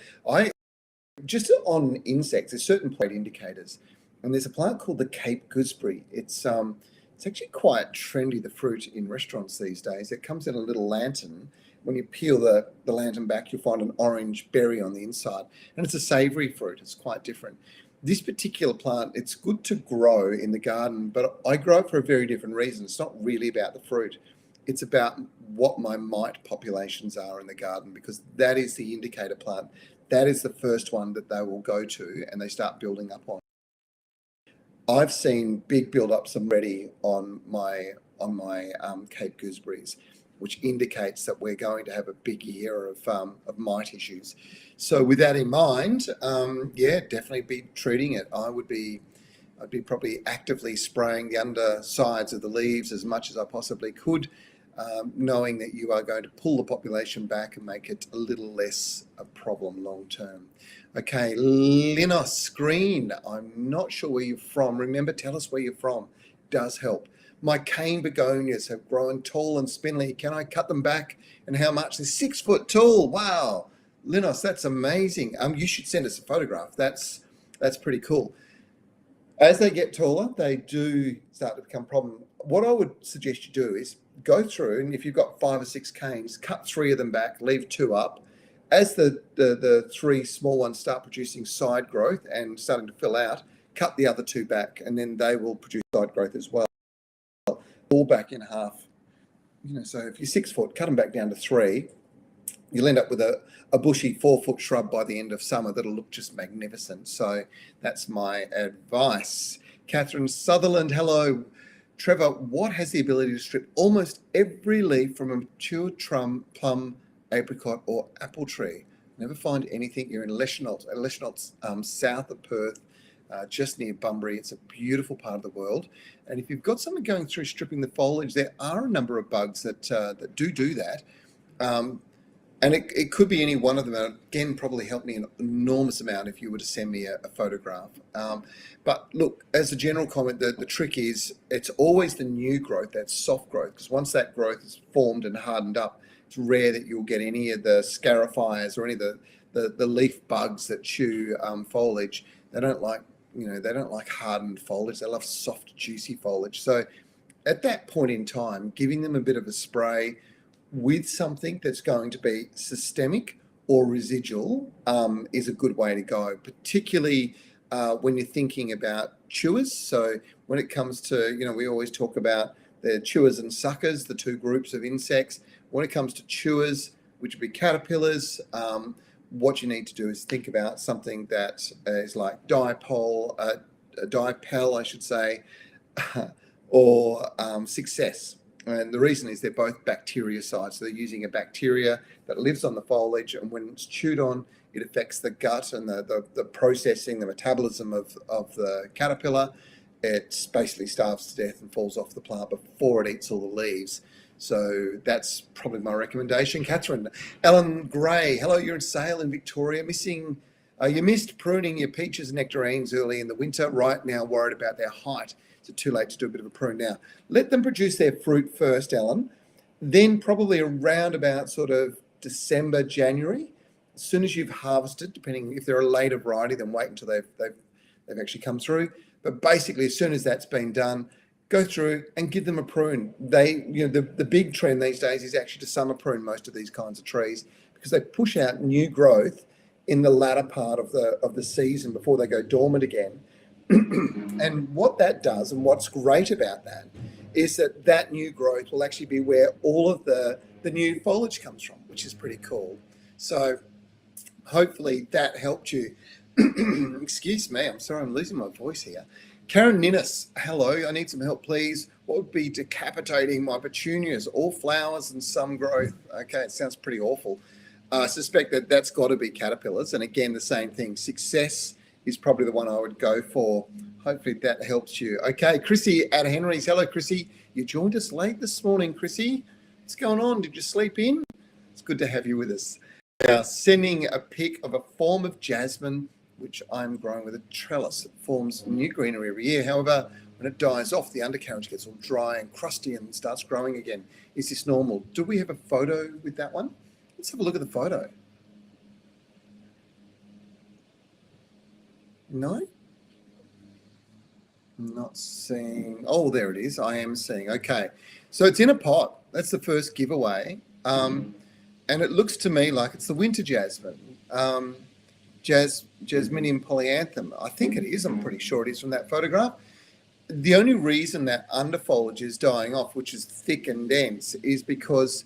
just on insects, there's certain plant indicators. And there's a plant called the Cape gooseberry. It's actually quite trendy, the fruit in restaurants these days. It comes in a little lantern. When you peel the lantern back, you'll find an orange berry on the inside. And it's a savoury fruit. It's quite different. This particular plant, it's good to grow in the garden, but I grow it for a very different reason. It's not really about the fruit. It's about what my mite populations are in the garden, because that is the indicator plant. That is the first one that they will go to and they start building up on. I've seen big build-ups already on my Cape gooseberries, which indicates that we're going to have a big year of mite issues. So with that in mind, definitely be treating it. I'd be probably actively spraying the undersides of the leaves as much as I possibly could, knowing that you are going to pull the population back and make it a little less a problem long term. Okay, Linos Green, I'm not sure where you're from. Remember, tell us where you're from. Does help. My cane begonias have grown tall and spindly. Can I cut them back? And how much? They're 6 foot tall. Wow. Linos, that's amazing. You should send us a photograph. That's pretty cool. As they get taller, they do start to become a problem. What I would suggest you do is go through, and if you've got 5 or 6 canes, cut 3 of them back, leave 2 up. As the 3 small ones start producing side growth and starting to fill out, cut the other 2 back, and then they will produce side growth as well. All back in half. So if you're 6 foot, cut them back down to 3. You'll end up with a bushy 4-foot shrub by the end of summer that'll look just magnificent. So that's my advice. Catherine Sutherland, hello. Trevor, what has the ability to strip almost every leaf from a mature plum, apricot or apple tree? Never find anything. You're in Leschenault, south of Perth, just near Bunbury. It's a beautiful part of the world. And if you've got something going through stripping the foliage, there are a number of bugs that do that. And it could be any one of them. And again, probably help me an enormous amount if you were to send me a photograph. But look, as a general comment, the trick is it's always the new growth, that soft growth, because once that growth is formed and hardened up, it's rare that you'll get any of the scarifiers or any of the leaf bugs that chew foliage. They don't like hardened foliage. They love soft, juicy foliage. So at that point in time, giving them a bit of a spray with something that's going to be systemic or residual is a good way to go, particularly when you're thinking about chewers. So when it comes to, we always talk about the chewers and suckers, the 2 groups of insects. When it comes to chewers, which would be caterpillars, what you need to do is think about something that is like dipel, I should say, or Success. And the reason is they're both bactericides. So they're using a bacteria that lives on the foliage, and when it's chewed on, it affects the gut and the processing, the metabolism of the caterpillar. It basically starves to death and falls off the plant before it eats all the leaves. So that's probably my recommendation. Catherine, Ellen Gray, hello, you're in Sale in Victoria. You missed pruning your peaches and nectarines early in the winter. Right now, worried about their height. Is it too late to do a bit of a prune now? Let them produce their fruit first, Ellen. Then probably around about sort of December, January. As soon as you've harvested, depending if they're a later variety, then wait until they've actually come through. But basically, as soon as that's been done, go through and give them a prune. The big trend these days is actually to summer prune most of these kinds of trees, because they push out new growth in the latter part of the season before they go dormant again. And what that does, and what's great about that, is that new growth will actually be where all of the new foliage comes from, which is pretty cool. So hopefully that helped you. Excuse me, I'm sorry, I'm losing my voice here. Karen Ninnis, hello, I need some help, please. What would be decapitating my petunias? All flowers and some growth. Okay, it sounds pretty awful. I suspect that's got to be caterpillars. And again, the same thing. Success is probably the one I would go for. Hopefully that helps you. Okay, Chrissy at Henry's. Hello, Chrissy. You joined us late this morning, Chrissy. What's going on? Did you sleep in? It's good to have you with us. Now, sending a pic of a form of jasmine, which I'm growing with a trellis. It forms new greenery every year. However, when it dies off, the undercarriage gets all dry and crusty and starts growing again. Is this normal? Do we have a photo with that one? Let's have a look at the photo. No? Not seeing. Oh, there it is. I am seeing. Okay. So it's in a pot. That's the first giveaway. And it looks to me like it's the winter jasmine. Jasminium polyanthum. I think it is. I'm pretty sure it is from that photograph. The only reason that underfoliage is dying off, which is thick and dense, is because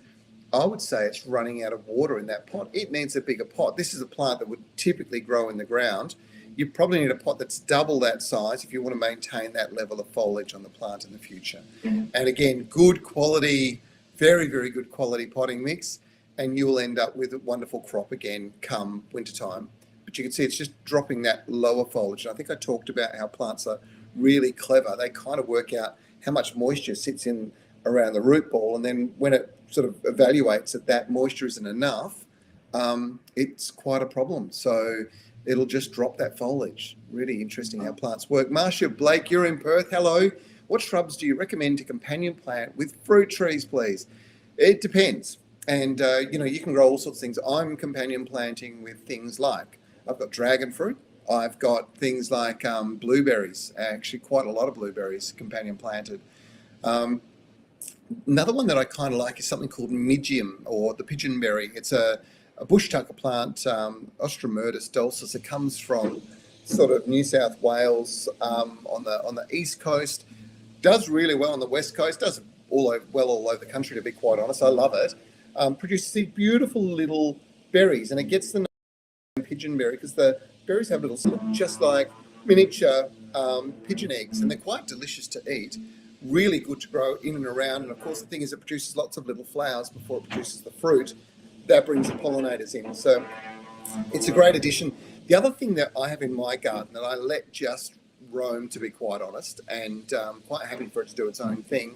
I would say it's running out of water in that pot. It needs a bigger pot. This is a plant that would typically grow in the ground. You probably need a pot that's double that size if you want to maintain that level of foliage on the plant in the future. And again, good quality, very, very good quality potting mix, and you will end up with a wonderful crop again come wintertime. But you can see it's just dropping that lower foliage. And I think I talked about how plants are really clever. They kind of work out how much moisture sits in around the root ball, and then when it sort of evaluates that moisture isn't enough, it's quite a problem. So it'll just drop that foliage. Really interesting how plants work. Marcia Blake, you're in Perth. Hello. What shrubs do you recommend to companion plant with fruit trees, please? It depends. And, you can grow all sorts of things. I'm companion planting with things like, I've got dragon fruit. I've got things like blueberries, actually quite a lot of blueberries companion planted. Another one that I kind of like is something called midgium, or the pigeonberry. It's a bush tucker plant, Ostromyrtus dulcis. It comes from sort of New South Wales on the east coast. Does really well on the west coast. Does all over the country, to be quite honest. I love it. Produces these beautiful little berries, and it gets the name pigeonberry because the berries have little, just like miniature pigeon eggs, and they're quite delicious to eat. Really good to grow in and around. And of course, the thing is, it produces lots of little flowers before it produces the fruit. That brings the pollinators in. So it's a great addition. The other thing that I have in my garden that I let just roam, to be quite honest, and quite happy for it to do its own thing,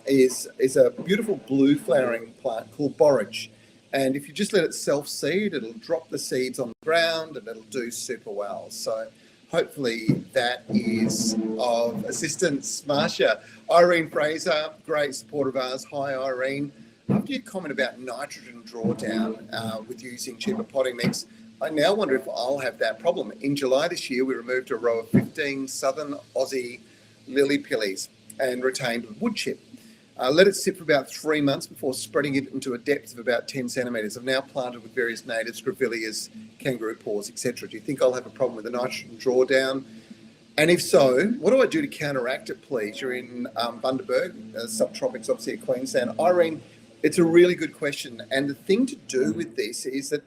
is a beautiful blue flowering plant called borage. And if you just let it self-seed, it'll drop the seeds on the ground and it'll do super well. So hopefully that is of assistance. Marcia, Irene Fraser, great supporter of ours. Hi, Irene. After your comment about nitrogen drawdown with using cheaper potting mix, I now wonder if I'll have that problem. In July this year, we removed a row of 15 Southern Aussie lily pillies and retained wood chip. Let it sit for about 3 months before spreading it into a depth of about 10 centimetres. I've now planted with various natives, grevilleas, kangaroo paws, etc. Do you think I'll have a problem with the nitrogen drawdown? And if so, what do I do to counteract it, please? You're in Bundaberg, subtropics, obviously, at Queensland. Irene, it's a really good question. And the thing to do with this is that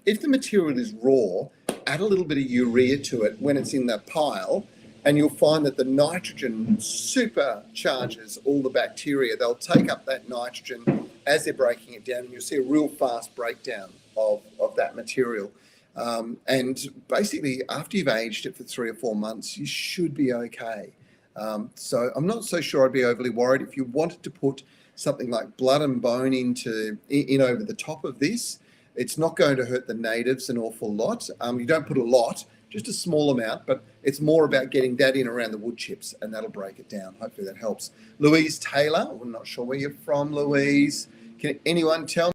if the material is raw, add a little bit of urea to it when it's in the pile, and you'll find that the nitrogen supercharges all the bacteria. They'll take up that nitrogen as they're breaking it down, and you'll see a real fast breakdown of that material. And basically, after you've aged it for 3 or 4 months, you should be okay. So I'm not so sure I'd be overly worried. If you wanted to put something like blood and bone in over the top of this, it's not going to hurt the natives an awful lot. You don't put a lot, just a small amount, but it's more about getting that in around the wood chips, and that'll break it down. Hopefully that helps. Louise Taylor, I'm not sure where you're from, Louise. Can anyone tell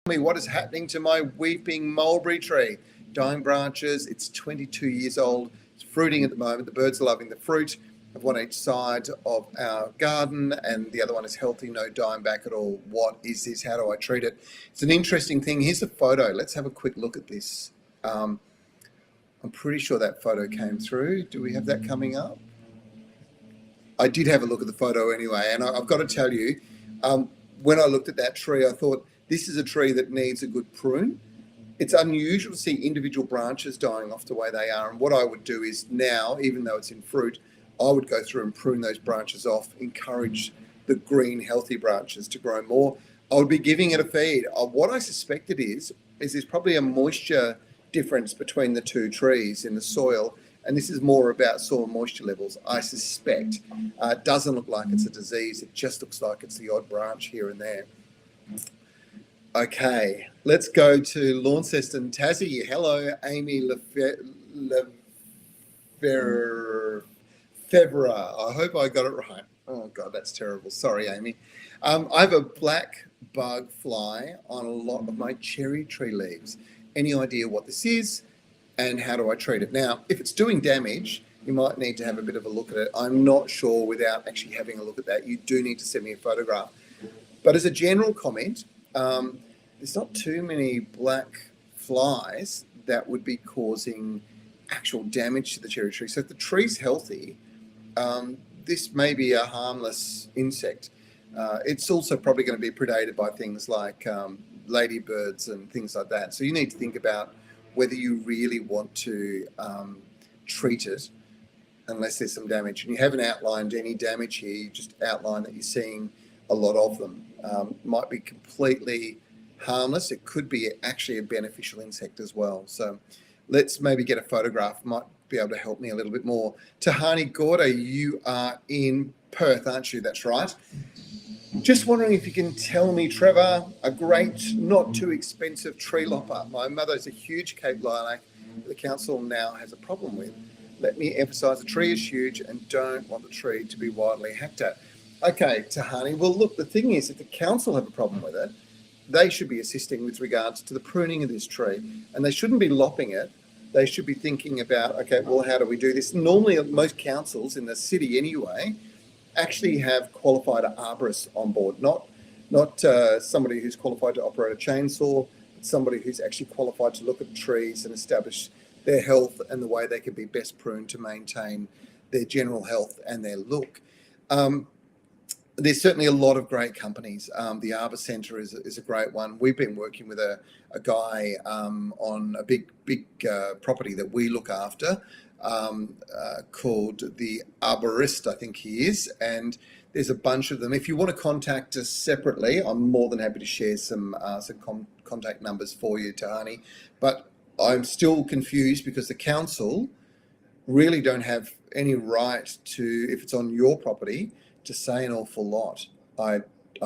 me what is happening to my weeping mulberry tree? Dying branches, it's 22 years old. It's fruiting at the moment. The birds are loving the fruit of one each side of our garden, and the other one is healthy, no dying back at all. What is this? How do I treat it? It's an interesting thing. Here's a photo. Let's have a quick look at this. I'm pretty sure that photo came through. Do we have that coming up? I did have a look at the photo anyway, and I've got to tell you, when I looked at that tree, I thought this is a tree that needs a good prune. It's unusual to see individual branches dying off the way they are, and what I would do is now, even though it's in fruit, I would go through and prune those branches off, encourage the green, healthy branches to grow more. I would be giving it a feed. What I suspect it is there's probably a moisture difference between the two trees in the soil, and this is more about soil moisture levels, I suspect. It doesn't look like it's a disease. It just looks like it's the odd branch here and there. Okay, let's go to Launceston, Tassie. Hello, Amy Lefevre. I hope I got it right. Oh, God, that's terrible. Sorry, Amy. I have a black bug fly on a lot of my cherry tree leaves. Any idea what this is and how do I treat it? Now, if it's doing damage, you might need to have a bit of a look at it. I'm not sure without actually having a look at that. You do need to send me a photograph. But as a general comment, there's not too many black flies that would be causing actual damage to the cherry tree. So if the tree's healthy, this may be a harmless insect. It's also probably going to be predated by things like ladybirds and things like that. So you need to think about whether you really want to treat it unless there's some damage. And you haven't outlined any damage here. You just outline that you're seeing a lot of them. Might be completely harmless. It could be actually a beneficial insect as well. So let's maybe get a photograph. Might be able to help me a little bit more. Tahani Gorda, you are in Perth, aren't you? That's right. Just wondering if you can tell me, Trevor, a great, not too expensive tree lopper. My mother's a huge Cape lilac that the council now has a problem with. Let me emphasise the tree is huge and don't want the tree to be widely hacked at. Okay, Tahani, well, look, the thing is, if the council have a problem with it, they should be assisting with regards to the pruning of this tree, and they shouldn't be lopping it. They should be thinking about, okay, well, how do we do this? Normally, most councils in the city anyway actually have qualified arborists on board, not somebody who's qualified to operate a chainsaw, but somebody who's actually qualified to look at trees and establish their health and the way they can be best pruned to maintain their general health and their look. There's certainly a lot of great companies. The Arbor Centre is a great one. We've been working with a guy on a big property that we look after called the Arborist, I think he is, and there's a bunch of them. If you want to contact us separately, I'm more than happy to share some contact numbers for you, Tahani. But I'm still confused because the council really don't have any right to, if it's on your property, to say an awful lot. I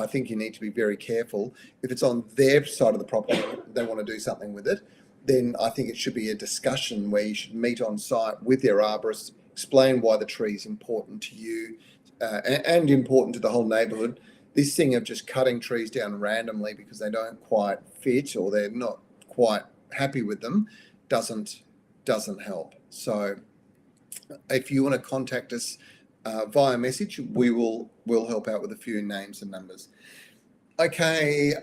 think you need to be very careful. If it's on their side of the property, they want to do something with it, then I think it should be a discussion where you should meet on site with their arborist, explain why the tree is important to you and important to the whole neighbourhood. This thing of just cutting trees down randomly because they don't quite fit or they're not quite happy with them doesn't help. So if you want to contact us via message, we'll help out with a few names and numbers. Okay,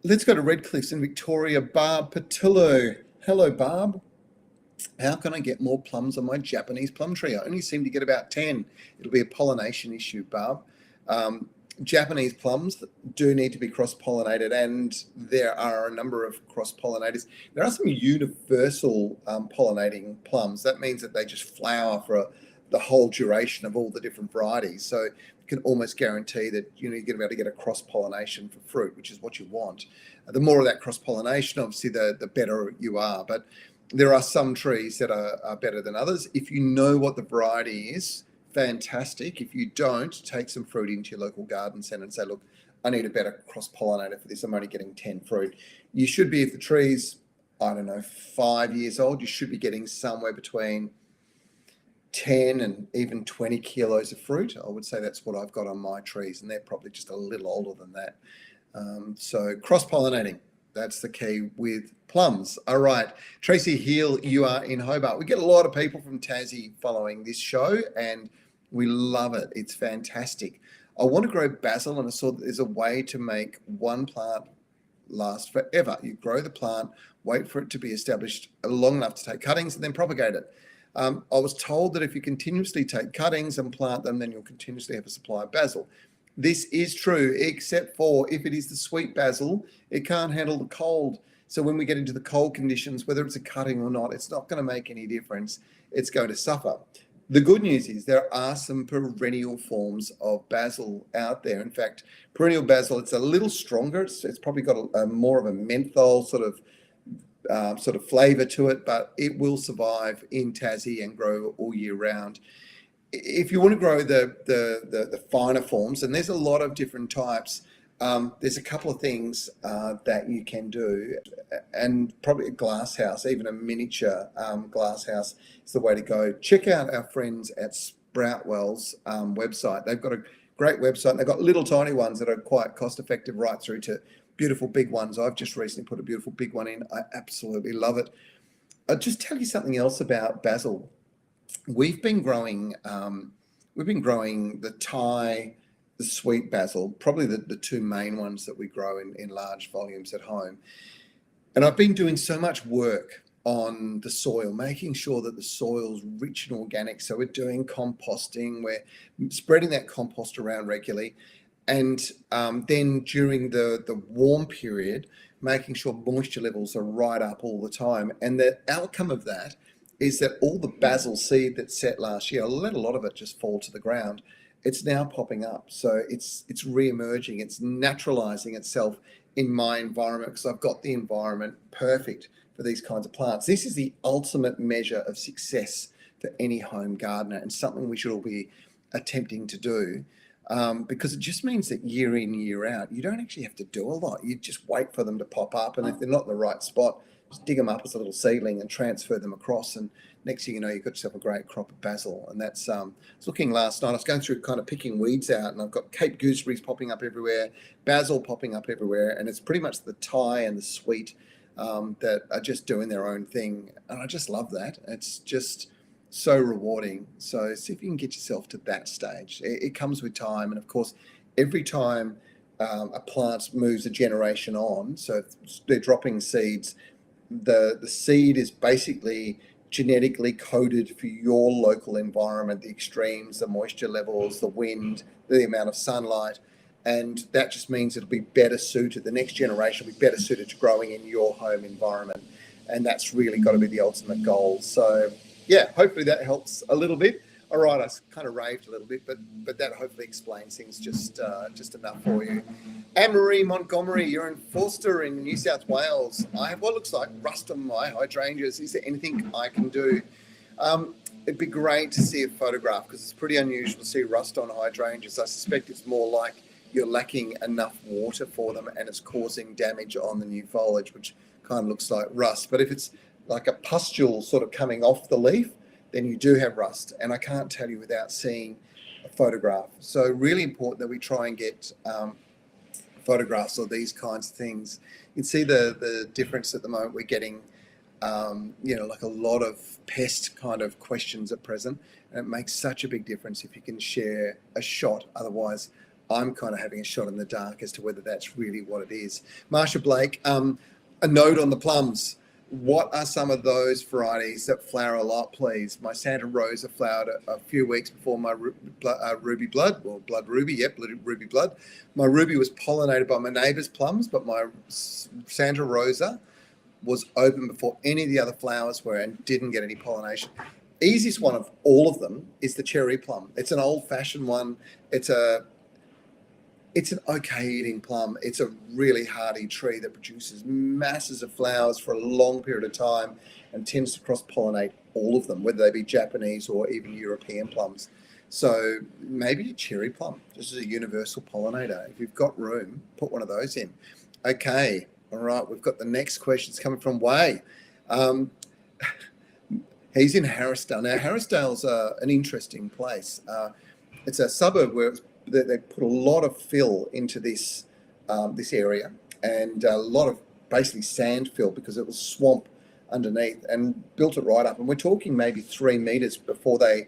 let's go to Redcliffs in Victoria. Barb Patillo. Hello, Barb. How can I get more plums on my Japanese plum tree? I only seem to get about 10. It'll be a pollination issue, Barb. Japanese plums that do need to be cross-pollinated, and there are a number of cross-pollinators. There are some universal pollinating plums. That means that they just flower for the whole duration of all the different varieties. So you can almost guarantee that you're going to be able to get a cross-pollination for fruit, which is what you want. The more of that cross-pollination, obviously, the better you are. But there are some trees that are better than others. If you know what the variety is, fantastic. If you don't, take some fruit into your local garden centre and say, look, I need a better cross-pollinator for this. I'm only getting 10 fruit. You should be, if the tree's, I don't know, 5 years old, you should be getting somewhere between 10 and even 20 kilos of fruit. I would say that's what I've got on my trees, and they're probably just a little older than that. So cross-pollinating, that's the key with plums. All right, Tracy Heal, you are in Hobart. We get a lot of people from Tassie following this show, and we love it. It's fantastic. I want to grow basil, and I saw that there's a way to make one plant last forever. You grow the plant, wait for it to be established long enough to take cuttings, and then propagate it. I was told that if you continuously take cuttings and plant them, then you'll continuously have a supply of basil. This is true, except for if it is the sweet basil, it can't handle the cold. So when we get into the cold conditions, whether it's a cutting or not, it's not going to make any difference. It's going to suffer. The good news is there are some perennial forms of basil out there. In fact, perennial basil, it's a little stronger. It's probably got a more of a menthol sort of flavor to it, but it will survive in Tassie and grow all year round. If you want to grow the finer forms, and there's a lot of different types, there's a couple of things that you can do, and probably a glass house, even a miniature glass house is the way to go. Check out our friends at Sproutwell's website. They've got a great website. They've got little tiny ones that are quite cost effective right through to beautiful big ones. I've just recently put a beautiful big one in. I absolutely love it. I'll just tell you something else about basil. We've been growing the Thai, the sweet basil, probably the two main ones that we grow in large volumes at home. And I've been doing so much work on the soil, making sure that the soil's rich and organic. So we're doing composting, we're spreading that compost around regularly. And then during the warm period, making sure moisture levels are right up all the time. And the outcome of that is that all the basil seed that set last year, I let a lot of it just fall to the ground. It's now popping up. So it's re-emerging. It's naturalizing itself in my environment because I've got the environment perfect for these kinds of plants. This is the ultimate measure of success for any home gardener, and something we should all be attempting to do. Because it just means that year in, year out, you don't actually have to do a lot. You just wait for them to pop up, and if they're not in the right spot, just dig them up as a little seedling and transfer them across, and next thing you know, you've got yourself a great crop of basil. And that's, I was looking last night, I was going through kind of picking weeds out, and I've got Cape gooseberries popping up everywhere, basil popping up everywhere, and it's pretty much the Thai and the sweet that are just doing their own thing. And I just love that. It's just so rewarding. So see if you can get yourself to that stage. It comes with time, and of course, every time a plant moves a generation on, so they're dropping seeds, the seed is basically genetically coded for your local environment, the extremes, the moisture levels, the wind, the amount of sunlight, and that just means it'll be better suited. The next generation will be better suited to growing in your home environment, and that's really got to be the ultimate goal. So yeah, hopefully that helps a little bit. All right, I kind of raved a little bit, but that hopefully explains things just enough for you. Anne-Marie Montgomery, you're in Forster in New South Wales. I have what looks like rust on my hydrangeas. Is there anything I can do? It'd be great to see a photograph because it's pretty unusual to see rust on hydrangeas. I suspect it's more like you're lacking enough water for them and it's causing damage on the new foliage, which kind of looks like rust. But if it's like a pustule sort of coming off the leaf, then you do have rust. And I can't tell you without seeing a photograph. So really important that we try and get photographs of these kinds of things. You can see the difference at the moment. We're getting, like a lot of pest kind of questions at present. And it makes such a big difference if you can share a shot. Otherwise, I'm kind of having a shot in the dark as to whether that's really what it is. Marsha Blake, a note on the plums. what are some of those varieties that flower a lot, please? My Santa Rosa flowered a few weeks before my ruby blood, or blood ruby, ruby blood. My ruby was pollinated by my neighbour's plums, but my Santa Rosa was open before any of the other flowers were and didn't get any pollination. Easiest one of all of them is the cherry plum. It's an old-fashioned one. It's an okay eating plum. It's a really hardy tree that produces masses of flowers for a long period of time and tends to cross-pollinate all of them, whether they be Japanese or even European plums. So maybe a cherry plum, just as a universal pollinator. If you've got room, put one of those in. Okay, all right, we've got the next questions coming from Wei. He's in Harrisdale. Now, Harrisdale's an interesting place. It's a suburb where they put a lot of fill into this area, and a lot of basically sand fill because it was swamp underneath, and built it right up. And we're talking maybe 3 meters before they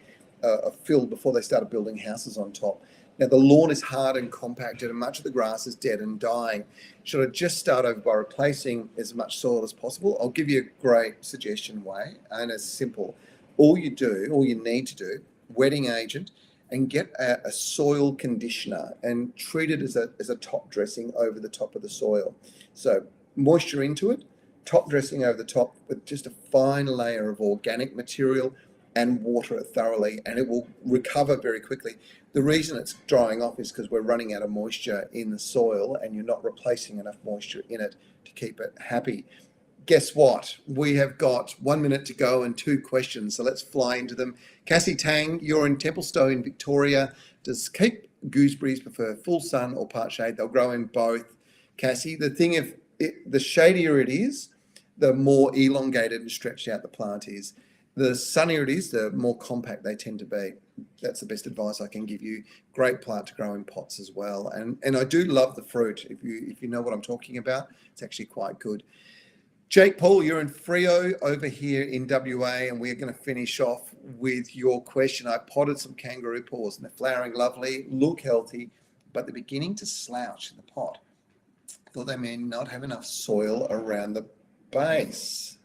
filled, before they started building houses on top. Now, the lawn is hard and compacted, and much of the grass is dead and dying. Should I just start over by replacing as much soil as possible? I'll give you a great suggestion, Wei, and it's simple. All you need to do, wetting agent, and get a soil conditioner and treat it as a top dressing over the top of the soil. So moisture into it, top dressing over the top with just a fine layer of organic material, and water it thoroughly, and it will recover very quickly. The reason it's drying off is because we're running out of moisture in the soil, and you're not replacing enough moisture in it to keep it happy. Guess what? We have got 1 minute to go and 2 questions, so let's fly into them. Cassie Tang, you're in Templestowe in Victoria. Does Cape gooseberries prefer full sun or part shade? They'll grow in both. Cassie, the thing of it, the shadier it is, the more elongated and stretched out the plant is. The sunnier it is, the more compact they tend to be. That's the best advice I can give you. Great plant to grow in pots as well. And I do love the fruit. If you know what I'm talking about, it's actually quite good. Jake Paul, you're in Freo over here in WA, and we're going to finish off with your question. I potted some kangaroo paws, and they're flowering lovely, look healthy, but they're beginning to slouch in the pot. Thought they may not have enough soil around the base.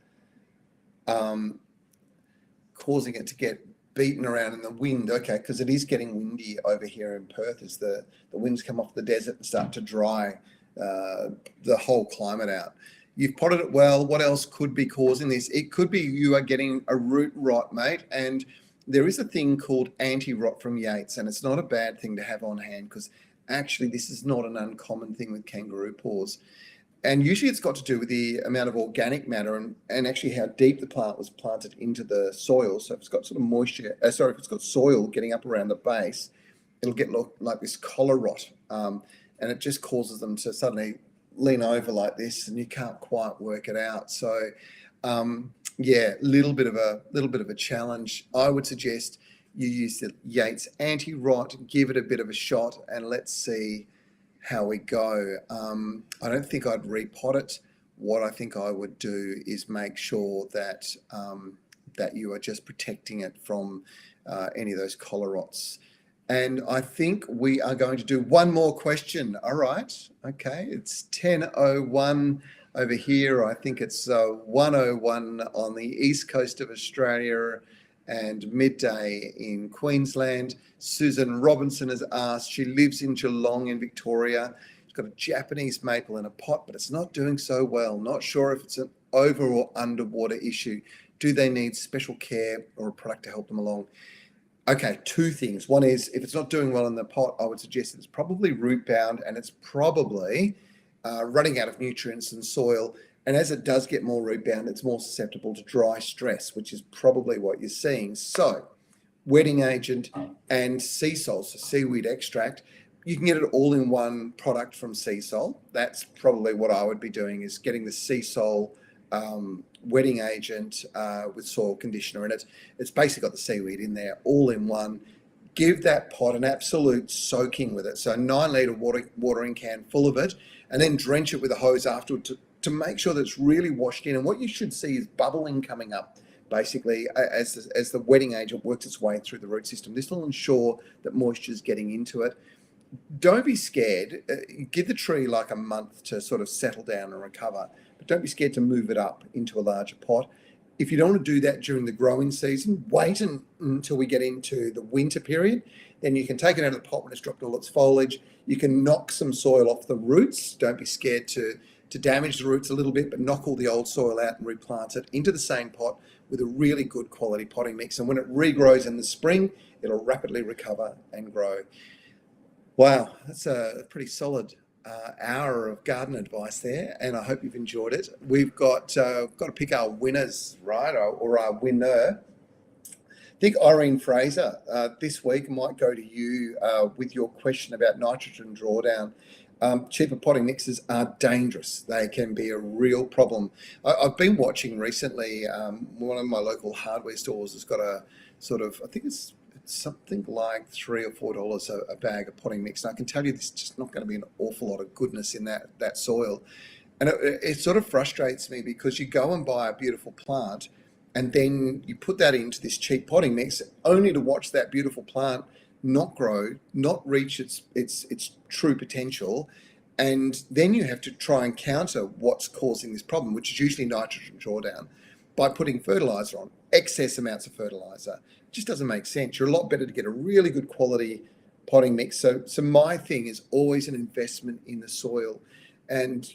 Causing it to get beaten around in the wind. Okay, because it is getting windy over here in Perth as the winds come off the desert and start to dry the whole climate out. You've potted it well. What else could be causing this? It could be you are getting a root rot, mate. And there is a thing called anti-rot from Yates, and it's not a bad thing to have on hand because actually this is not an uncommon thing with kangaroo paws. And usually it's got to do with the amount of organic matter and actually how deep the plant was planted into the soil. So if it's got sort of moisture, if it's got soil getting up around the base, it'll get like this collar rot. And it just causes them to suddenly lean over like this, and you can't quite work it out. So yeah, little bit of a challenge. I would suggest you use the Yates anti-rot, give it a bit of a shot, and let's see how we go. I don't think I'd repot it. What I think I would do is make sure that that you are just protecting it from any of those collar rots. And I think we are going to do one more question. All right. Okay. It's 10:01 over here. I think it's 1:01 on the east coast of Australia and midday in Queensland. Susan Robinson has asked, she lives in Geelong in Victoria. She's got a Japanese maple in a pot, but it's not doing so well. Not sure if it's an over or underwater issue. Do they need special care or a product to help them along? Okay, 2 things. One is, if it's not doing well in the pot, I would suggest it's probably root bound, and it's probably running out of nutrients and soil. And as it does get more root bound, it's more susceptible to dry stress, which is probably what you're seeing. So wetting agent and sea salt, so seaweed extract, you can get it all in one product from Sea Sol. That's probably what I would be doing, is getting the Sea Sol wetting agent with soil conditioner in it. It's basically got the seaweed in there all in one. Give that pot an absolute soaking with it. So 9-litre watering can full of it, and then drench it with a hose afterward to make sure that it's really washed in. And what you should see is bubbling coming up, basically, as the wetting agent works its way through the root system. This will ensure that moisture is getting into it. Don't be scared. Give the tree like a month to sort of settle down and recover. but don't be scared to move it up into a larger pot. If you don't want to do that during the growing season, wait until we get into the winter period. Then you can take it out of the pot when it's dropped all its foliage. You can knock some soil off the roots. Don't be scared to damage the roots a little bit, but knock all the old soil out and replant it into the same pot with a really good quality potting mix. And when it regrows in the spring, it'll rapidly recover and grow. Wow, that's a pretty solid hour of garden advice there, and I hope you've enjoyed it. We've got to pick our winners, right, or our winner. I think Irene Fraser this week might go to you with your question about nitrogen drawdown. Cheaper potting mixes are dangerous. They can be a real problem. I've been watching recently, one of my local hardware stores has got a sort of, I think it's something like $3 or $4 a bag of potting mix. And I can tell you there's just not going to be an awful lot of goodness in that soil. And it sort of frustrates me because you go and buy a beautiful plant and then you put that into this cheap potting mix only to watch that beautiful plant not grow, not reach its true potential. And then you have to try and counter what's causing this problem, which is usually nitrogen drawdown, by putting fertilizer on, excess amounts of fertilizer. It just doesn't make sense. You're a lot better to get a really good quality potting mix. So my thing is always an investment in the soil. And,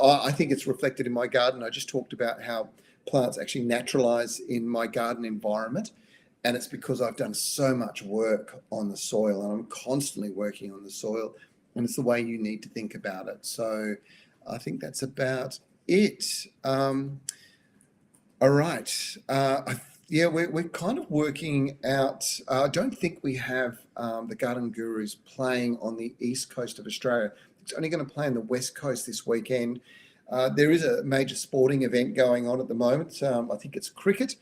I think it's reflected in my garden. I just talked about how plants actually naturalize in my garden environment. And it's because I've done so much work on the soil, and I'm constantly working on the soil. And it's the way you need to think about it. So I think that's about it. All right. We're kind of working out. I don't think we have the Garden Gurus playing on the east coast of Australia. It's only going to play on the west coast this weekend. There is a major sporting event going on at the moment. I think it's cricket.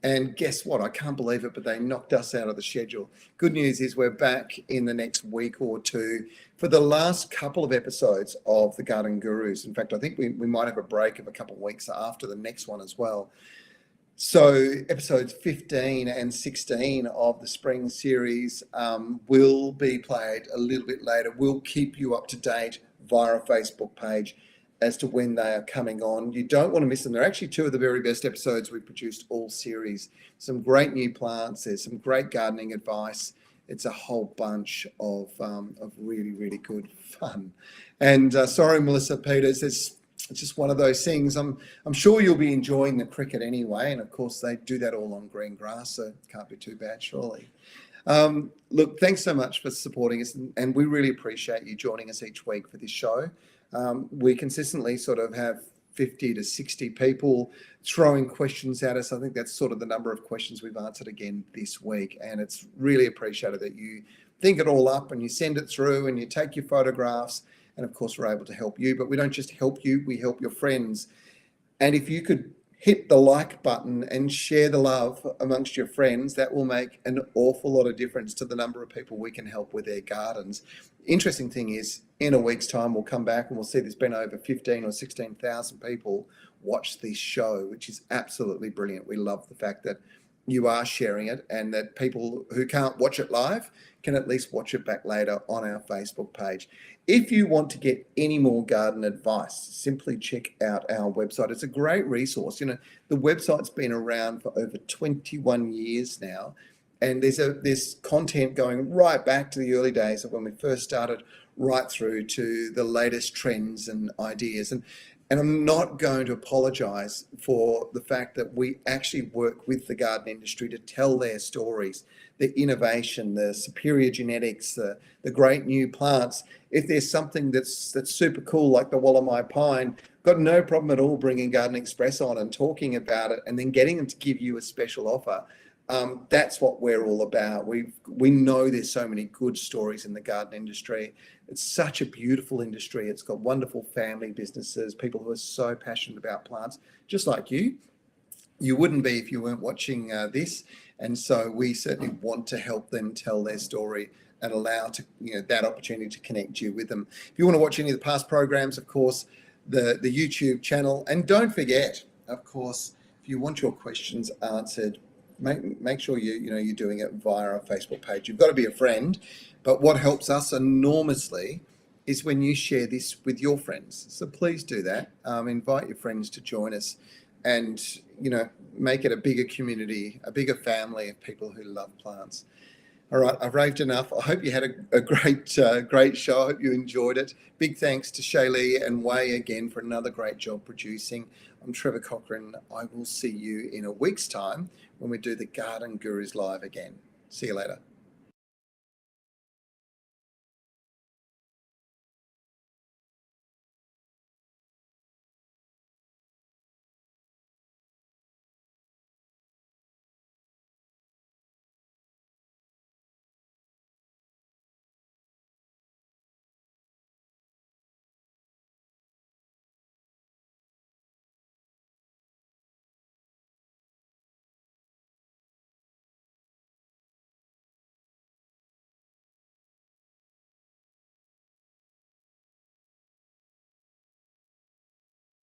And guess what? I can't believe it, but they knocked us out of the schedule. Good news is we're back in the next week or two for the last couple of episodes of the Garden Gurus. In fact, I think we might have a break of a couple of weeks after the next one as well. So episodes 15 and 16 of the spring series will be played a little bit later. We'll keep you up to date via our Facebook page as to when they are coming on. You don't want to miss them. They're actually two of the very best episodes we've produced all series. Some great new plants. There's some great gardening advice. It's a whole bunch of really, really good fun. And sorry, Melissa Peters, it's just one of those things. I'm sure you'll be enjoying the cricket anyway. And of course, they do that all on green grass, so it can't be too bad, surely. Look, thanks so much for supporting us. And we really appreciate you joining us each week for this show. We consistently sort of have 50 to 60 people throwing questions at us. I think that's sort of the number of questions we've answered again this week. And it's really appreciated that you think it all up and you send it through and you take your photographs. And of course, we're able to help you. But we don't just help you, we help your friends. And if you could hit the like button and share the love amongst your friends, that will make an awful lot of difference to the number of people we can help with their gardens. Interesting thing is, in a week's time, we'll come back and we'll see there's been over 15 or 16,000 people watch this show, which is absolutely brilliant. We love the fact that you are sharing it and that people who can't watch it live can at least watch it back later on our Facebook page. If you want to get any more garden advice, simply check out our website. It's a great resource. The website's been around for over 21 years now, and there's content going right back to the early days of when we first started, right through to the latest trends and ideas. And I'm not going to apologize for the fact that we actually work with the garden industry to tell their stories, the innovation, the superior genetics, the great new plants. If there's something that's super cool, like the Wallamai pine, got no problem at all bringing Garden Express on and talking about it and then getting them to give you a special offer. That's what we're all about. We know there's so many good stories in the garden industry. It's such a beautiful industry. It's got wonderful family businesses, people who are so passionate about plants, just like you. You wouldn't be if you weren't watching this. And so we certainly want to help them tell their story and allow that opportunity to connect you with them. If you want to watch any of the past programs, of course, the YouTube channel. And don't forget, of course, if you want your questions answered, make sure you're doing it via our Facebook page. You've got to be a friend, but what helps us enormously is when you share this with your friends. So please do that. Invite your friends to join us, and make it a bigger community, a bigger family of people who love plants. All right, I've raved enough. I hope you had a great show. I hope you enjoyed it. Big thanks to Shaylee and Wei again for another great job producing. I'm Trevor Cochrane. I will see you in a week's time when we do the Garden Gurus Live again. See you later.